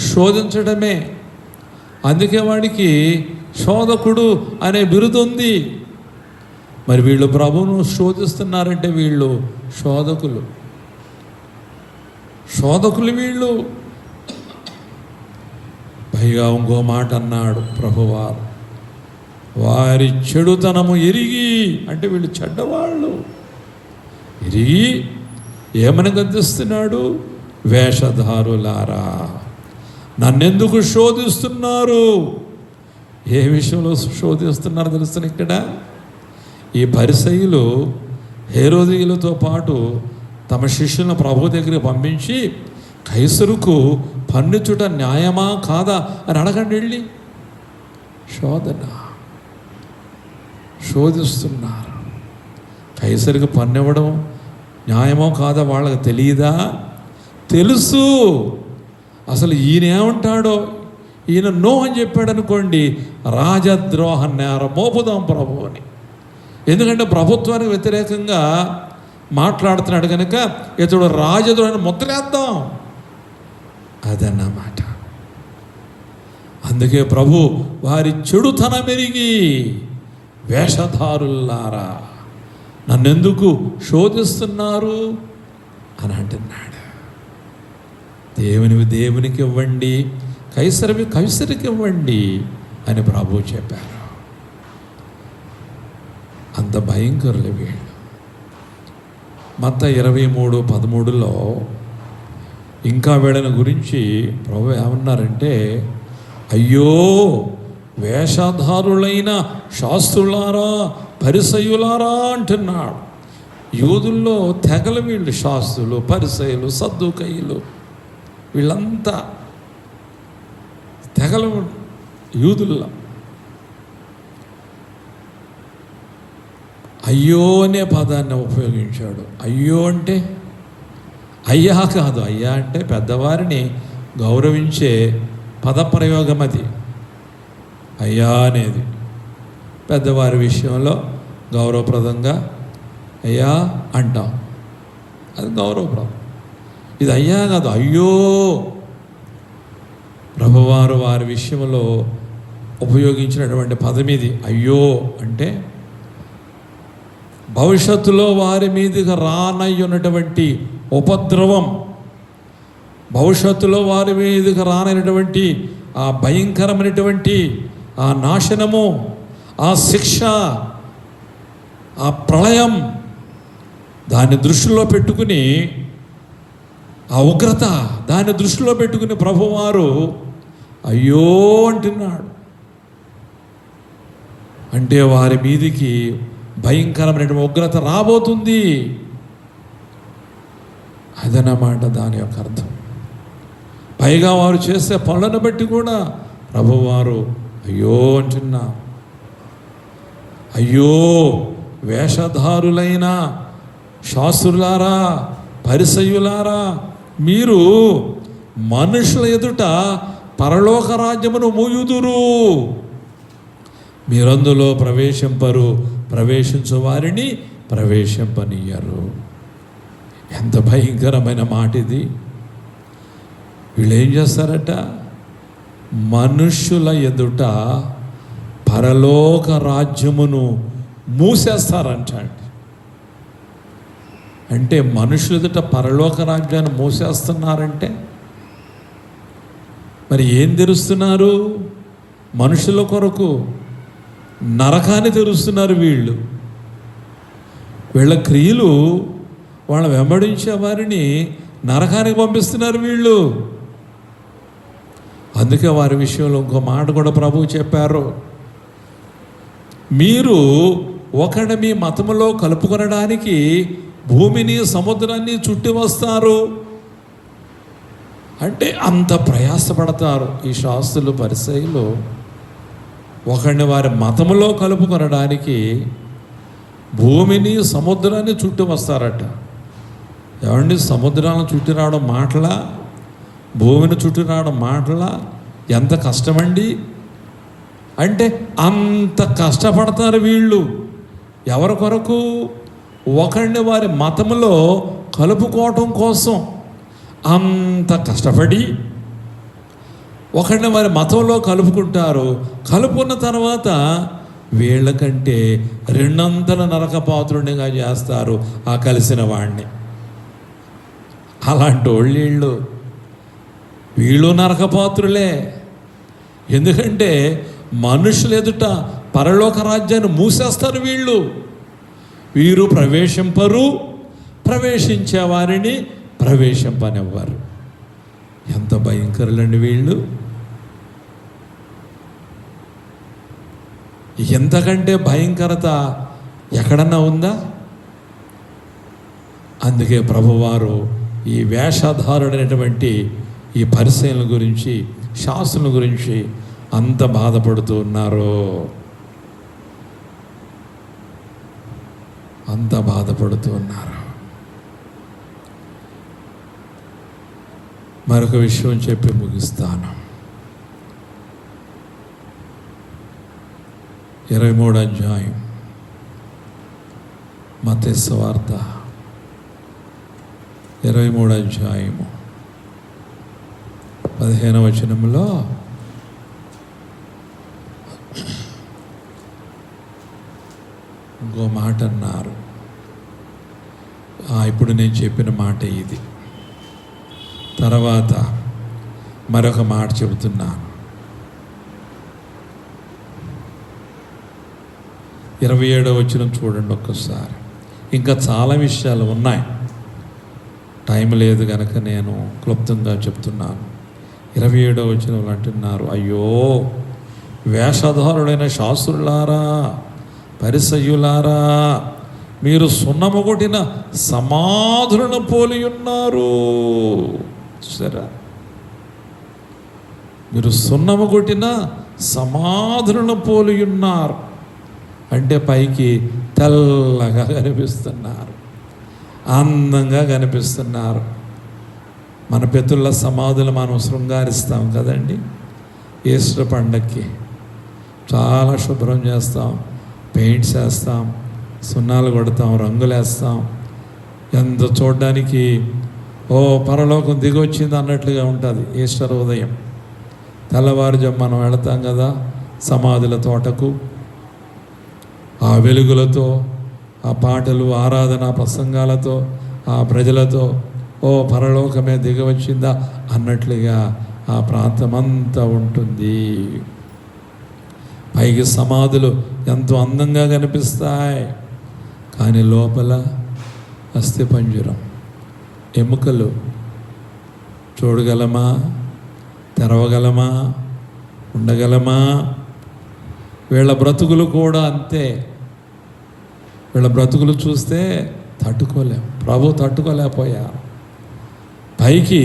శోధించడమే. అందుకే వాడికి శోధకుడు అనే బిరుదుంది. మరి వీళ్ళు ప్రభువును శోధిస్తున్నారంటే వీళ్ళు శోధకులు. వీళ్ళు. పైగా ఇంకో మాట అన్నాడు ప్రభువారు, వారి చెడుతనము ఎరిగి, అంటే వీళ్ళు చెడ్డవాళ్ళు. ఎరిగి ఏమని గద్దిస్తున్నాడు? వేషధారులారా, నన్నెందుకు శోధిస్తున్నారు? ఏ విషయంలో శోధిస్తున్నారు తెలుస్తుంది ఇక్కడ? ఈ పరిసయ్యులు హేరోదీయులతో పాటు తమ శిష్యులను ప్రభు దగ్గరికి పంపించి, కైసరుకు పన్నుచుట న్యాయమా కాదా అని అడగండి వెళ్ళి. శోధిస్తున్నారు. కైసరికి పన్నివ్వడం న్యాయమో కాదా వాళ్ళకి తెలియదా? తెలుసు. అసలు ఈయన ఏమంటాడో, ఈయన నో అని చెప్పాడు అనుకోండి, రాజద్రోహ నేరం మోపుదాం ప్రభువుని. ఎందుకంటే ప్రభుత్వానికి వ్యతిరేకంగా మాట్లాడుతున్నాడు కనుక ఇతడు రాజద్రోహాన్ని ముద్రేద్దాం, అదన్నమాట. అందుకే ప్రభు వారి చెడుతనం మెరిగి, వేషధారులారా నన్నెందుకు శోధిస్తున్నారు అని అంటున్నాడు. దేవునికి ఇవ్వండి, కైసరికి ఇవ్వండి అని ప్రభు చెప్పారు. అంత భయంకరులు వీళ్ళు. మత్తయి 23:13 ఇంకా వీళ్ళని గురించి ప్రభు ఏమన్నారంటే, అయ్యో వేషధారులైన శాస్త్రులారా, పరిసయ్యులారా అంటున్నాడు. యూదుల్లో తెగలు వీళ్ళు, శాస్త్రులు, పరిసయ్యులు, సద్దూకయ్యులు, వీళ్ళంతా తెగలు యూదుల్లో. అయ్యో అనే పదాన్ని ఉపయోగించాడు. అయ్యో అంటే అయ్యా కాదు, అయ్యా అంటే పెద్దవారిని గౌరవించే పదప్రయోగం అది. అయ్యా అనేది పెద్దవారి విషయంలో గౌరవప్రదంగా అయ్యా అంటాం, అది గౌరవప్రదం. ఇది అయ్యా కాదు, అయ్యో. ప్రభువారు వారి విషయంలో ఉపయోగించినటువంటి పదం ఇది. అయ్యో అంటే భవిష్యత్తులో వారి మీదుగా రానయ్యున్నటువంటి ఉపద్రవం, భవిష్యత్తులో వారి మీదుగా రానైనటువంటి ఆ భయంకరమైనటువంటి ఆ నాశనము, ఆ శిక్ష, ఆ ప్రళయం, దాన్ని దృష్టిలో పెట్టుకుని ఆ ఉగ్రత దాన్ని దృష్టిలో పెట్టుకుని ప్రభువారు అయ్యో అంటున్నాడు. అంటే వారి మీదికి భయంకరమైన ఉగ్రత రాబోతుంది, అదనమాట దాని యొక్క అర్థం. పైగా వారు చేసే పనులను బట్టి కూడా ప్రభువారు అయ్యో అంటున్నా. అయ్యో వేషధారులైన శాస్త్రులారా, పరిసయ్యులారా, మీరు మనుషుల ఎదుట పరలోక రాజ్యమును మూయుదురు, మీరందులో ప్రవేశింపరు, ప్రవేశించు వారిని ప్రవేశింపనీయరు. ఎంత భయంకరమైన మాట ఇది. వీళ్ళు ఏం చేస్తారట? మనుష్యుల ఎదుట పరలోక రాజ్యమును మూసేస్తారంట. అంటే మనుషుల ఎదుట పరలోక రాజ్యాన్ని మూసేస్తున్నారంటే మరి ఏం తెరుస్తున్నారు? మనుషుల కొరకు నరకాన్ని తెరుస్తున్నారు. వీళ్ళ క్రియలు వాళ్ళ వెంబడించే వారిని నరకానికి పంపిస్తున్నారు వీళ్ళు. అందుకే వారి విషయంలో ఇంకో మాట కూడా ప్రభువు చెప్పారు. మీరు ఒకడిని మీ మతములో కలుపుకొనడానికి భూమిని సముద్రాన్ని చుట్టి వస్తారు. అంటే అంత ప్రయాసపడతారు ఈ శాస్త్రులు, పరిసయ్యులు. ఒకడిని వారి మతములో కలుపుకొనడానికి భూమిని సముద్రాన్ని చుట్టి వస్తారట. ఏమండి, సముద్రాలను చుట్టి రావడం మాటలా? భూమిని చుట్టి రావడం మాటలా? ఎంత కష్టమండి. అంటే అంత కష్టపడతారు వీళ్ళు. ఎవరి కొరకు? ఒకరిని వారి మతములో కలుపుకోవటం కోసం అంత కష్టపడి ఒకరిని వారి మతంలో కలుపుకుంటారు. కలుపుకున్న తర్వాత వీళ్ళకంటే రెండంతల నరకపాత్రునిగా చేస్తారు ఆ కలిసిన వాడిని. అలాంటి వీళ్ళు నరకపాత్రులే. ఎందుకంటే మనుషులు ఎదుట పరలోక రాజ్యాన్ని మూసేస్తారు వీరు ప్రవేశింపరు, ప్రవేశించే వారిని ప్రవేశింపనివ్వరు. ఎంత భయంకరులండి వీళ్ళు. ఎంతకంటే భయంకరత ఎక్కడన్నా ఉందా? అందుకే ప్రభువారు ఈ వేషధారుడైనటువంటి ఈ పరిసయ్యుల గురించి, శాస్త్రుల గురించి అంత బాధపడుతూ ఉన్నారు, అంత బాధపడుతూ ఉన్నారు. మరొక విషయం చెప్పి ముగిస్తాను. 23వ అధ్యాయం మత్తయి సువార్త 23వ అధ్యాయము 15వ వచనంలో ఇంకో మాట అన్నారు. ఇప్పుడు నేను చెప్పిన మాట ఇది. తర్వాత మరొక మాట చెబుతున్నాను. 27వ వచనం చూడండి ఒక్కసారి. ఇంకా చాలా విషయాలు ఉన్నాయి, టైం లేదు కనుక నేను క్లుప్తంగా చెప్తున్నాను. 27వ వచనంలో అంటున్నారు, అయ్యో వేషధారుడైన శాస్త్రులారా, పరిసయ్యులారా, మీరు సున్నము కొట్టిన సమాధులను పోలి ఉన్నారు. సరే, మీరు సున్నము కొట్టిన సమాధులను పోలి ఉన్నారు. అంటే పైకి తెల్లగా కనిపిస్తున్నారు, అందంగా కనిపిస్తున్నారు. మన పితరుల సమాధులు మనం శృంగారిస్తాం కదండి. ఈస్టర్ పండక్కి చాలా శుభ్రం చేస్తాం, పెయింట్స్ వేస్తాం, సున్నాలు కొడతాం, రంగులు వేస్తాం. ఎంత చూడడానికి పరలోకం దిగొచ్చింది అన్నట్లుగా ఉంటుంది. ఈస్టర్ ఉదయం తెల్లవారుజాము మనం వెళతాం కదా సమాధుల తోటకు. ఆ వెలుగులతో, ఆ పాటలు, ఆరాధన ప్రసంగాలతో, ఆ ప్రజలతో పరలోకమే దిగవచ్చిందా అన్నట్లుగా ఆ ప్రాంతమంతా ఉంటుంది. పైకి సమాధులు ఎంతో అందంగా కనిపిస్తాయి, కానీ లోపల అస్థిపంజరం, ఎముకలు, చూడగలమా? తెరవగలమా? ఉండగలమా? వీళ్ళ బ్రతుకులు కూడా అంతే. వీళ్ళ బ్రతుకులు చూస్తే తట్టుకోలేం. ప్రభు తట్టుకోలేకపోయారు. పైకి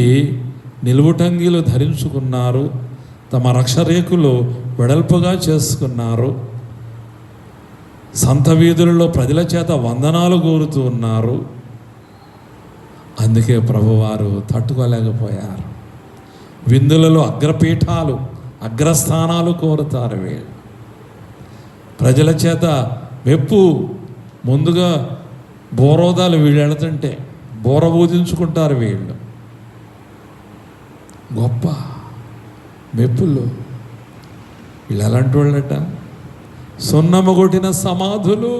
నిలువుటంగీలు ధరించుకున్నారు, తమ రక్షరేకులు వెడల్పుగా చేసుకున్నారు, సంత వీధులలో ప్రజల చేత వందనాలు కోరుతూ ఉన్నారు. అందుకే ప్రభువారు తట్టుకోలేకపోయారు. విందులలో అగ్రపీఠాలు, అగ్రస్థానాలు కోరుతారు వీళ్ళు. ప్రజల చేత మెప్పు, ముందుగా బోరోదాలు వీళ్ళు వెళుతుంటే బోర ఊదించుకుంటారు వీళ్ళు. గొప్ప మెప్పులు. వీళ్ళు ఎలాంటి వాళ్ళట? సున్నము కొట్టిన సమాధులు.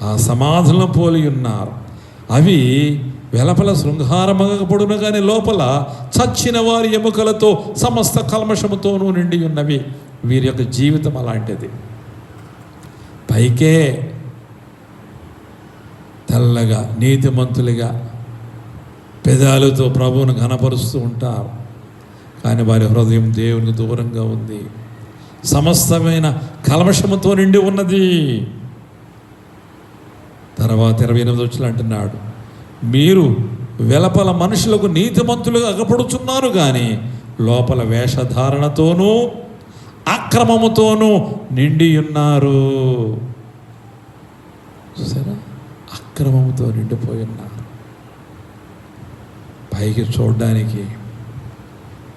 ఆ సమాధులను పోలి ఉన్నారు. అవి వెలపల శృంగారమగపడును కానీ లోపల చచ్చిన వారి ఎముకలతో సమస్త కల్మషముతోనూ నిండి ఉన్నవి. వీరి యొక్క జీవితం అలాంటిది. పైకే తెల్లగా నీతిమంతులుగా పెదాలతో ప్రభువును ఘనపరుస్తూ ఉంటారు, కానీ వారి హృదయం దేవునికి దూరంగా ఉంది. సమస్తమైన కల్మషముతో నిండి ఉన్నది. తర్వాత 28 వచ్చిన అంటున్నాడు, మీరు వెలపల మనుషులకు నీతిమంతులుగా అగపడుచున్నారు కానీ లోపల వేషధారణతోనూ అక్రమముతోనూ నిండి ఉన్నారు. చూసారా? అక్రమముతో నిండిపోయి ఉన్నారు. పైకి చూడడానికి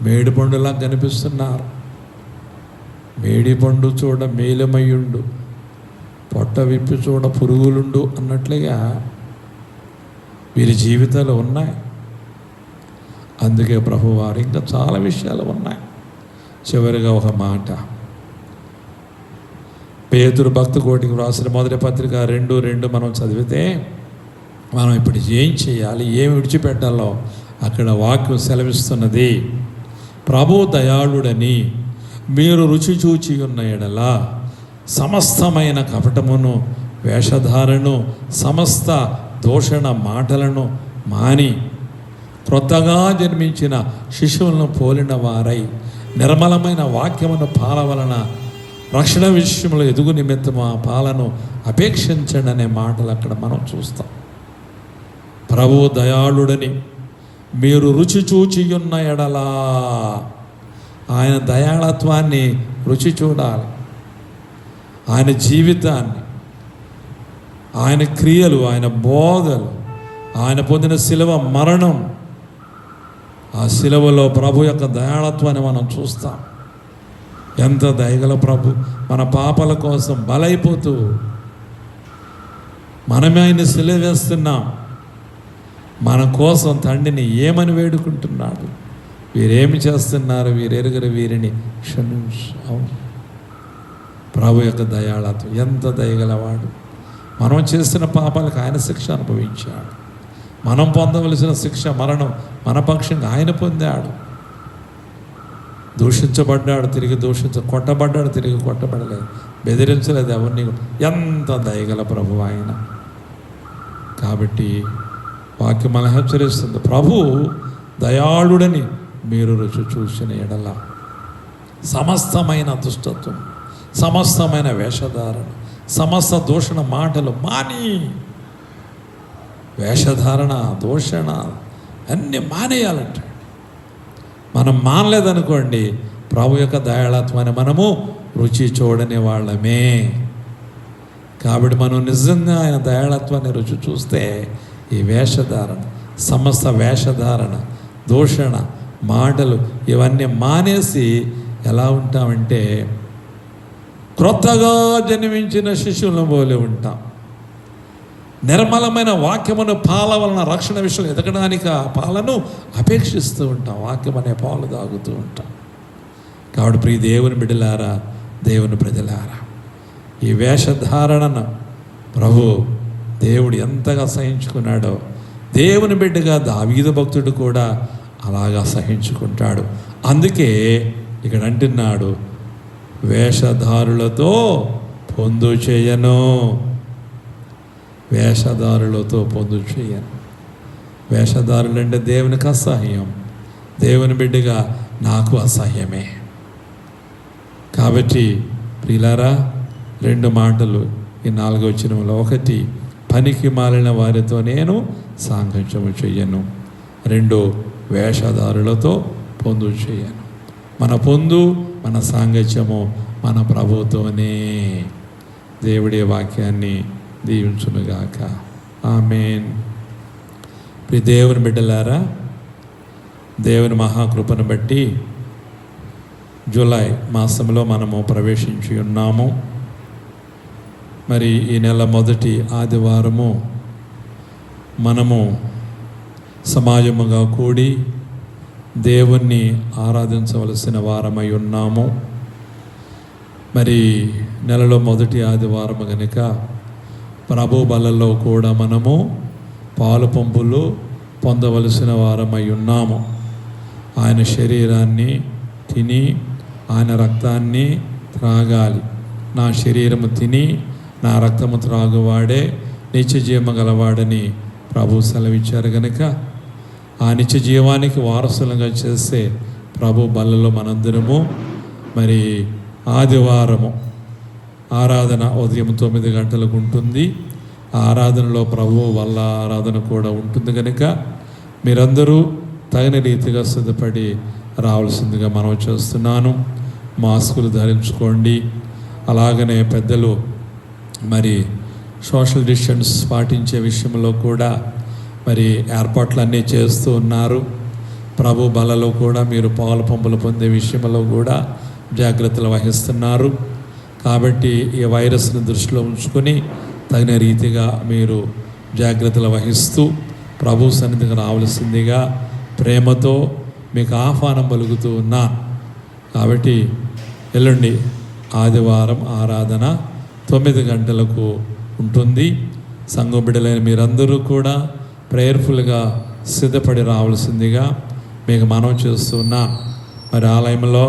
మేడి పండులా కనిపిస్తున్నారు. మేడి పండు చూడ మేలమయ్యుండు, పొట్ట విప్పి చూడ పురుగులుండు అన్నట్లుగా వీరి జీవితాలు ఉన్నాయి. అందుకే ప్రభువారు ఇంకా చాలా విషయాలు ఉన్నాయి. చివరిగా ఒక మాట, పేతురు భక్త కోటికి వ్రాసిన మొదటి పత్రిక 2:2 మనం చదివితే మనం ఇప్పుడు ఏం చేయాలి, ఏమి విడిచిపెట్టాలో అక్కడ వాక్యం సెలవిస్తున్నది. ప్రభు దయాళుడని మీరు రుచి చూచి ఉన్న ఎడల సమస్తమైన కపటమును, వేషధారను, సమస్త దూషణ మాటలను మాని క్రొత్తగా జన్మించిన శిశువులను పోలిన వారై నిర్మలమైన వాక్యమును పాల వలన రక్షణ విషయంలో ఎదుగు నిమిత్తము ఆ పాలను అపేక్షించండి అనే మాటలు అక్కడ మనం చూస్తాం. ప్రభు దయాళుడని మీరు రుచి చూచి ఉన్న ఎడలా, ఆయన దయాళత్వాన్ని రుచి చూడాలి. ఆయన జీవితాన్ని, ఆయన క్రియలు, ఆయన బోధలు, ఆయన పొందిన శిలువ మరణం, ఆ శిలువలో ప్రభు యొక్క దయాళత్వాన్ని మనం చూస్తాం. ఎంత దయగల ప్రభు మన పాపల కోసం బలైపోతూ మనమే ఆయన శిలువ వేస్తున్నాం. మన కోసం తండ్రిని ఏమని వేడుకుంటున్నాడు? వీరేమి చేస్తున్నారు, వీరెరుగరు వీరిని క్షమించు. అవును, ప్రభు యొక్క దయాళత్వం ఎంత దయగలవాడు. మనం చేసిన పాపాలకు ఆయన శిక్ష అనుభవించాడు. మనం పొందవలసిన శిక్ష మరణం మన పక్షంగా ఆయన పొందాడు. దూషించబడ్డాడు, తిరిగి కొట్టబడ్డాడు, తిరిగి కొట్టబడలేదు, బెదిరించలేదు ఎవరిని. ఎంత దయగల ప్రభు ఆయన. కాబట్టి వాక్యం మనం హెచ్చరిస్తుంది, ప్రభు దయాళుడని మీరు రుచి చూసిన ఎడల సమస్తమైన దుష్టత్వం, సమస్తమైన వేషధారణ, సమస్త దూషణ మాటలు మాని, వేషధారణ, దూషణ అన్నీ మానేయాలంట. మనం మానలేదనుకోండి, ప్రభు యొక్క దయాళత్వాన్ని మనము రుచి చూడని వాళ్ళమే. కాబట్టి మనం నిజంగా ఆయన దయాళత్వాన్ని రుచి చూస్తే ఈ వేషధారణ, సమస్త వేషధారణ, దూషణ మాటలు ఇవన్నీ మానేసి ఎలా ఉంటామంటే క్రొత్తగా జన్మించిన శిశువులను పోలి ఉంటాం. నిర్మలమైన వాక్యమును పాల వలన రక్షణ విషయంలో ఎదగడానికి ఆ పాలను అపేక్షిస్తూ ఉంటాం. వాక్యం అనే పాలు తాగుతూ ఉంటాం. కాబట్టి ప్రియ దేవుని బిడ్డలారా, దేవుని ప్రజలారా, ఈ వేషధారణను ప్రభు దేవుడు ఎంతగా సహించుకున్నాడో దేవుని బిడ్డగా దావీదు భక్తుడు కూడా అలాగా సహించుకుంటాడు. అందుకే ఇక్కడ అంటున్నాడు, వేషధారులతో పొందు చేయను, వేషధారులతో పొందు చేయను. వేషధారులంటే దేవునికి అసహ్యం, దేవుని బిడ్డగా నాకు అసహ్యమే. కాబట్టి ప్రియులారా, 2 మాటలు ఈ 4వ వచనంలో. 1, పనికి మాలిన వారితో నేను సాంగత్యము చెయ్యను. 2, వేషధారులతో పొందు చేయను. మన పొందు, మన సాంగత్యము మన ప్రభుతోనే. దేవుడి వాక్యాన్ని దీవించునుగాక. ఆమేన్. ప్రియ దేవుని బిడ్డలారా, దేవుని మహాకృపను బట్టి జూలై మాసంలో మనము ప్రవేశించి ఉన్నాము. మరి ఈ నెల మొదటి ఆదివారము మనము సమాజముగా కూడి దేవుణ్ణి ఆరాధించవలసిన వారమై ఉన్నాము. మరి నెలలో మొదటి ఆదివారము కనుక ప్రభు బలలో కూడా మనము పాలు పంపులు పొందవలసిన వారమై ఉన్నాము. ఆయన శరీరాన్ని తిని ఆయన రక్తాన్ని త్రాగాలి. నా శరీరము తిని నా రక్తము త్రాగువాడే నిత్య జీవము గలవాడని ప్రభు సెలవిచ్చారు కనుక ఆ నిత్య జీవానికి వారసులుగా చేసే ప్రభు బలలో మనందరము మరి ఆదివారము ఆరాధన ఉదయం 9 గంటలకు ఉంటుంది. ఆ ఆరాధనలో ప్రభు వల్ల ఆరాధన కూడా ఉంటుంది కనుక మీరందరూ తగిన రీతిగా సిద్ధపడి రావాల్సిందిగా మనం చేస్తున్నాను. మాస్కులు ధరించుకోండి. అలాగనే పెద్దలు మరి సోషల్ డిస్టెన్స్ పాటించే విషయంలో కూడా మరి ఏర్పాట్లన్నీ చేస్తూ ఉన్నారు. ప్రభు బలలో కూడా మీరు పాలు పంపులు పొందే విషయంలో కూడా జాగ్రత్తలు వహిస్తున్నారు. కాబట్టి ఈ వైరస్ను దృష్టిలో ఉంచుకొని తగిన రీతిగా మీరు జాగ్రత్తలు వహిస్తూ ప్రభు సన్నిధికి రావాల్సిందిగా ప్రేమతో మీకు ఆహ్వానం పలుకుతూ ఉన్నాను. కాబట్టి ఎల్లుండి ఆదివారం ఆరాధన 9 గంటలకు ఉంటుంది. సంఘం బిడ్డలైన మీరందరూ కూడా ప్రేయర్ఫుల్గా సిద్ధపడి రావాల్సిందిగా మీకు మనవి చేస్తున్నాను. మరి ఆలయంలో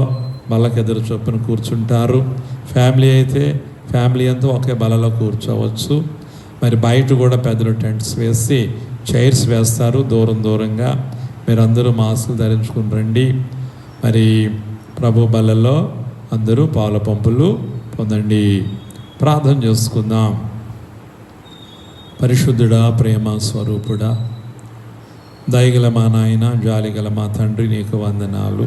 బల్లకి ఎదురు చొప్పున కూర్చుంటారు. ఫ్యామిలీ అయితే ఫ్యామిలీ అంతా ఒకే బలలో కూర్చోవచ్చు. మరి బయట కూడా పెద్దలు టెంట్స్ వేసి చైర్స్ వేస్తారు. దూరంగా మీరందరూ మాస్కులు ధరించుకుని రండి. మరి ప్రభు బలలో అందరూ పాల పంపులు పొందండి. ప్రార్థన చేసుకుందాం. పరిశుద్ధుడా, ప్రేమ స్వరూపుడా, దయగల మా నాయన, జాలిగల మా తండ్రి, నీకు వందనాలు.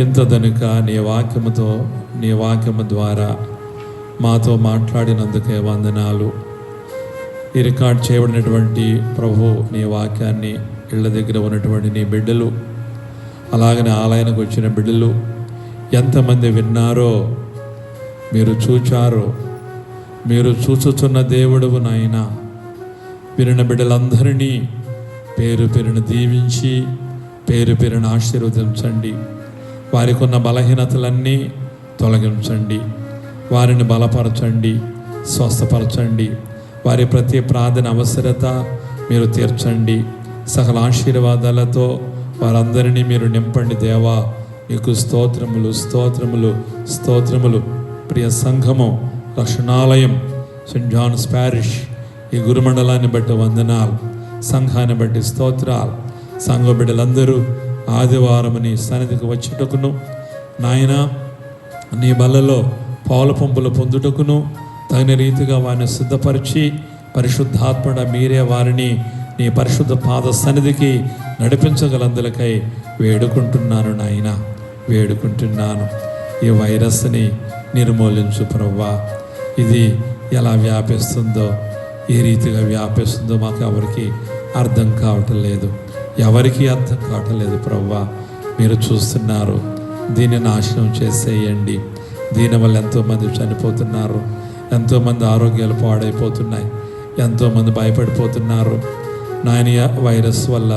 ఇంత దనుక నీ వాక్యముతో నీ వాక్యము ద్వారా మాతో మాట్లాడినందుకే వందనాలు. ఈ రికార్డ్ చేయబడినటువంటి ప్రభు నీ వాక్యాన్ని ఇళ్ళ దగ్గర ఉన్నటువంటి నీ బిడ్డలు, అలాగనే ఆలయానికి వచ్చిన బిడ్డలు ఎంతమంది విన్నారో మీరు చూచారో. మీరు చూచుచున్న దేవుడువు నాయన. వినిన బిడ్డలందరినీ పేరు పేరును దీవించి పేరు పేరును ఆశీర్వదించండి. వారికి ఉన్న బలహీనతలన్నీ తొలగించండి. వారిని బలపరచండి, స్వస్థపరచండి. వారి ప్రతి ప్రార్థన అవసరత మీరు తీర్చండి. సకల ఆశీర్వాదాలతో వారందరినీ మీరు నింపండి. దేవా, నీకు స్తోత్రములు స్తోత్రములు స్తోత్రములు. ప్రియ సంఘము, రక్షణాలయం, సెయింట్ జాన్స్ ప్యారిష్, ఈ గురుమండలాన్ని బట్టి వందనాలు. సంఘాన్ని బట్టి స్తోత్రాలు. సంఘ బిడ్డలందరూ ఆదివారం నీ సన్నిధికి వచ్చుటకును నాయన, నీ బలలో పాలు పంపులు పొందుటకును తగిన రీతిగా వారిని సిద్ధపరిచి పరిశుద్ధాత్మడ మీరే వారిని నీ పరిశుద్ధ పాద సన్నిధికి నడిపించగలందులకై వేడుకుంటున్నాను నాయన, వేడుకుంటున్నాను. ఈ వైరస్ని నిర్మూలించు ప్రభువా. ఇది ఎలా వ్యాపిస్తుందో, ఏ రీతిగా వ్యాపిస్తుందో మాకు ఎవరికి అర్థం కావటం లేదు, ఎవరికి అర్థం కావటం లేదు ప్రభువా. మీరు చూస్తున్నారు. దీన్ని నాశనం చేసేయండి. దీనివల్ల ఎంతోమంది చనిపోతున్నారు, ఎంతోమంది ఆరోగ్యాలు పాడైపోతున్నాయి, ఎంతోమంది భయపడిపోతున్నారు. నాయన, వైరస్ వల్ల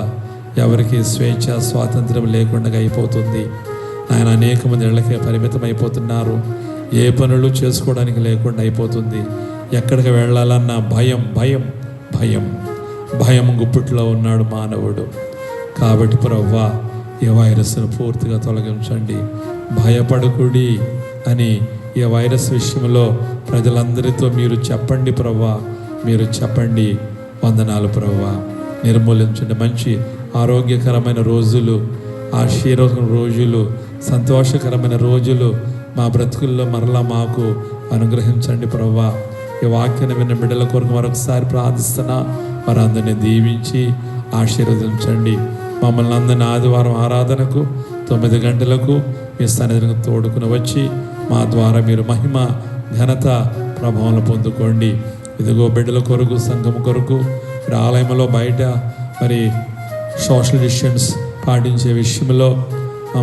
ఎవరికి స్వేచ్ఛ స్వాతంత్రం లేకుండా అయిపోతుంది నాయన. అనేక మంది ఇళ్ళకే పరిమితం అయిపోతున్నారు. ఏ పనులు చేసుకోవడానికి లేకుండా అయిపోతుంది. ఎక్కడికి వెళ్ళాలన్నా భయం భయం భయం భయం గుప్పిట్లో ఉన్నాడు మానవుడు. కాబట్టి ప్రభువా, ఈ వైరస్ను పూర్తిగా తొలగించండి. భయపడకుడి అని ఈ వైరస్ విషయంలో ప్రజలందరితో మీరు చెప్పండి ప్రభువా, మీరు చెప్పండి. వందనాలు ప్రభువా. నిర్మూలించండి. మంచి ఆరోగ్యకరమైన రోజులు, ఆశీర్వాదకరమైన రోజులు, సంతోషకరమైన రోజులు మా బ్రతుకుల్లో మరలా మాకు అనుగ్రహించండి ప్రభువా. ఈ వాక్యాన్ని విన్న బిడ్డల కొరకు మరొకసారి ప్రార్థిస్తున్నా. వారందరినీ దీవించి ఆశీర్వదించండి. మమ్మల్ని అందరినీ ఆదివారం ఆరాధనకు 9 గంటలకు మీ సన్నిధిని తోడుకుని వచ్చి మా ద్వారా మీరు మహిమ, ఘనత, ప్రభావం పొందుకోండి. ఇదిగో బిడ్డల కొరకు, సంఘం కొరకు, మరి ఆలయంలో బయట మరి సోషల్ డిస్టెన్స్ పాటించే విషయంలో,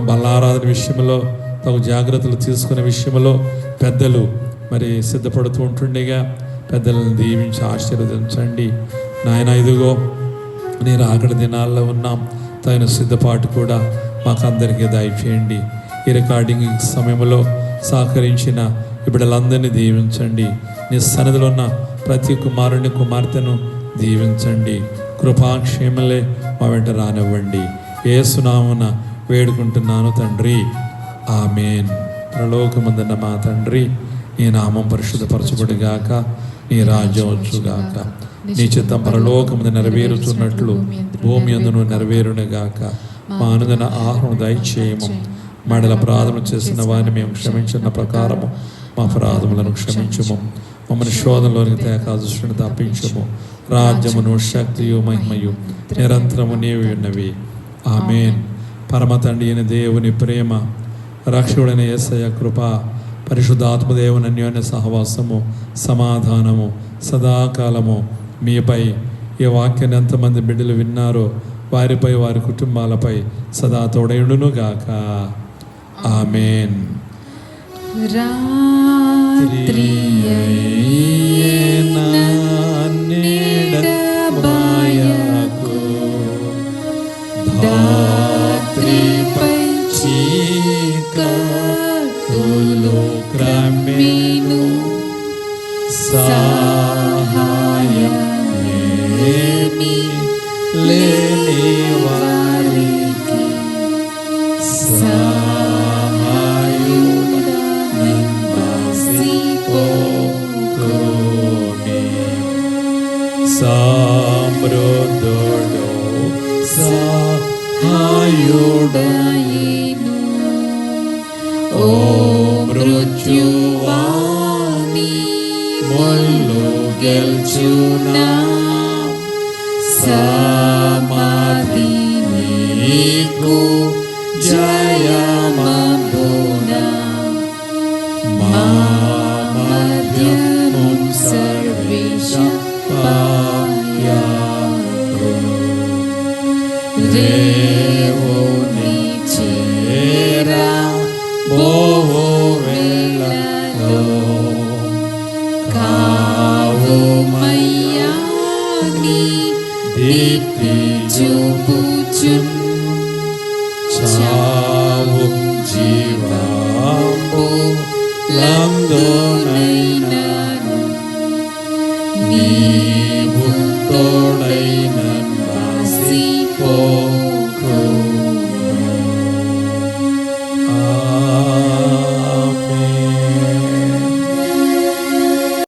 బల్లారాధన విషయంలో తగు జాగ్రత్తలు తీసుకునే విషయంలో పెద్దలు మరి సిద్ధపడుతూ ఉంటుండేగా పెద్దలను దీవించి ఆశీర్వదించండి నాయన. ఇదిగో నేను అక్కడ దినాల్లో ఉన్నాం. తగిన సిద్ధపాటు కూడా మాకందరికీ దయచేయండి. ఈ రికార్డింగ్ సమయంలో సహకరించిన బిడ్డలందరినీ దీవించండి. నీ సన్నిధిలో ఉన్న ప్రతి కుమారుని, కుమార్తెను దీవించండి. కృపాక్షేమలే మా వెంట రానివ్వండి. యేసునామమున వేడుకుంటున్నాను తండ్రి, ఆమేన్. పరలోకమందున్న మా తండ్రి, నీ నామం పరిశుద్ధపరచబడుగాక, నీ రాజ్యం వచ్చుగాక, నీ చిత్తం పరలోకమందు నెరవేరుతున్నట్లు భూమి అందును నెరవేరునుగాక. మా అనుదిన ఆహారం దయచేయము. మడల అపరాధములు చేసిన వారిని మేము క్షమించిన ప్రకారము మా అపరాధములను క్షమించము. మమ్మల్ని శోధనలోనికి తేక దుష్టుని తప్పించము. రాజ్యమును, శక్తియు, మహిమయు నిరంతరము నీవి ఉన్నవి. ఆమేన్. పరమ తండ్రి అయిన దేవుని ప్రేమ, రక్షకుడైన యేసయ్య కృప, పరిశుద్ధాత్మదేవుని అన్యోన్య సహవాసము, సమాధానము సదాకాలము మీపై, ఈ వాక్యాన్ని ఎంతమంది బిడ్డలు విన్నారో వారిపై, వారి కుటుంబాలపై సదా తోడయుడునుగాక. ఆమేన్. రాత్రి అయిన నీడబాయకు, ధాత్రిపై చీకటులు క్రమ్మెను, సహాయమేమీ లేని వారికి సమృద్ధుడు సహాయుడైను. ఓ మృత్యువాని ముల్లు గెల్చునా, సమాధి నీకు జయమబునా. మా మధ్యము సర్వేశ పాయాకు, దేవుని చేరా బోవెలలో, కావుమయ్యా నీ దీప్తి చూపుచున్, చావు జీవాంబు లందోనైనను నీవు తోడైన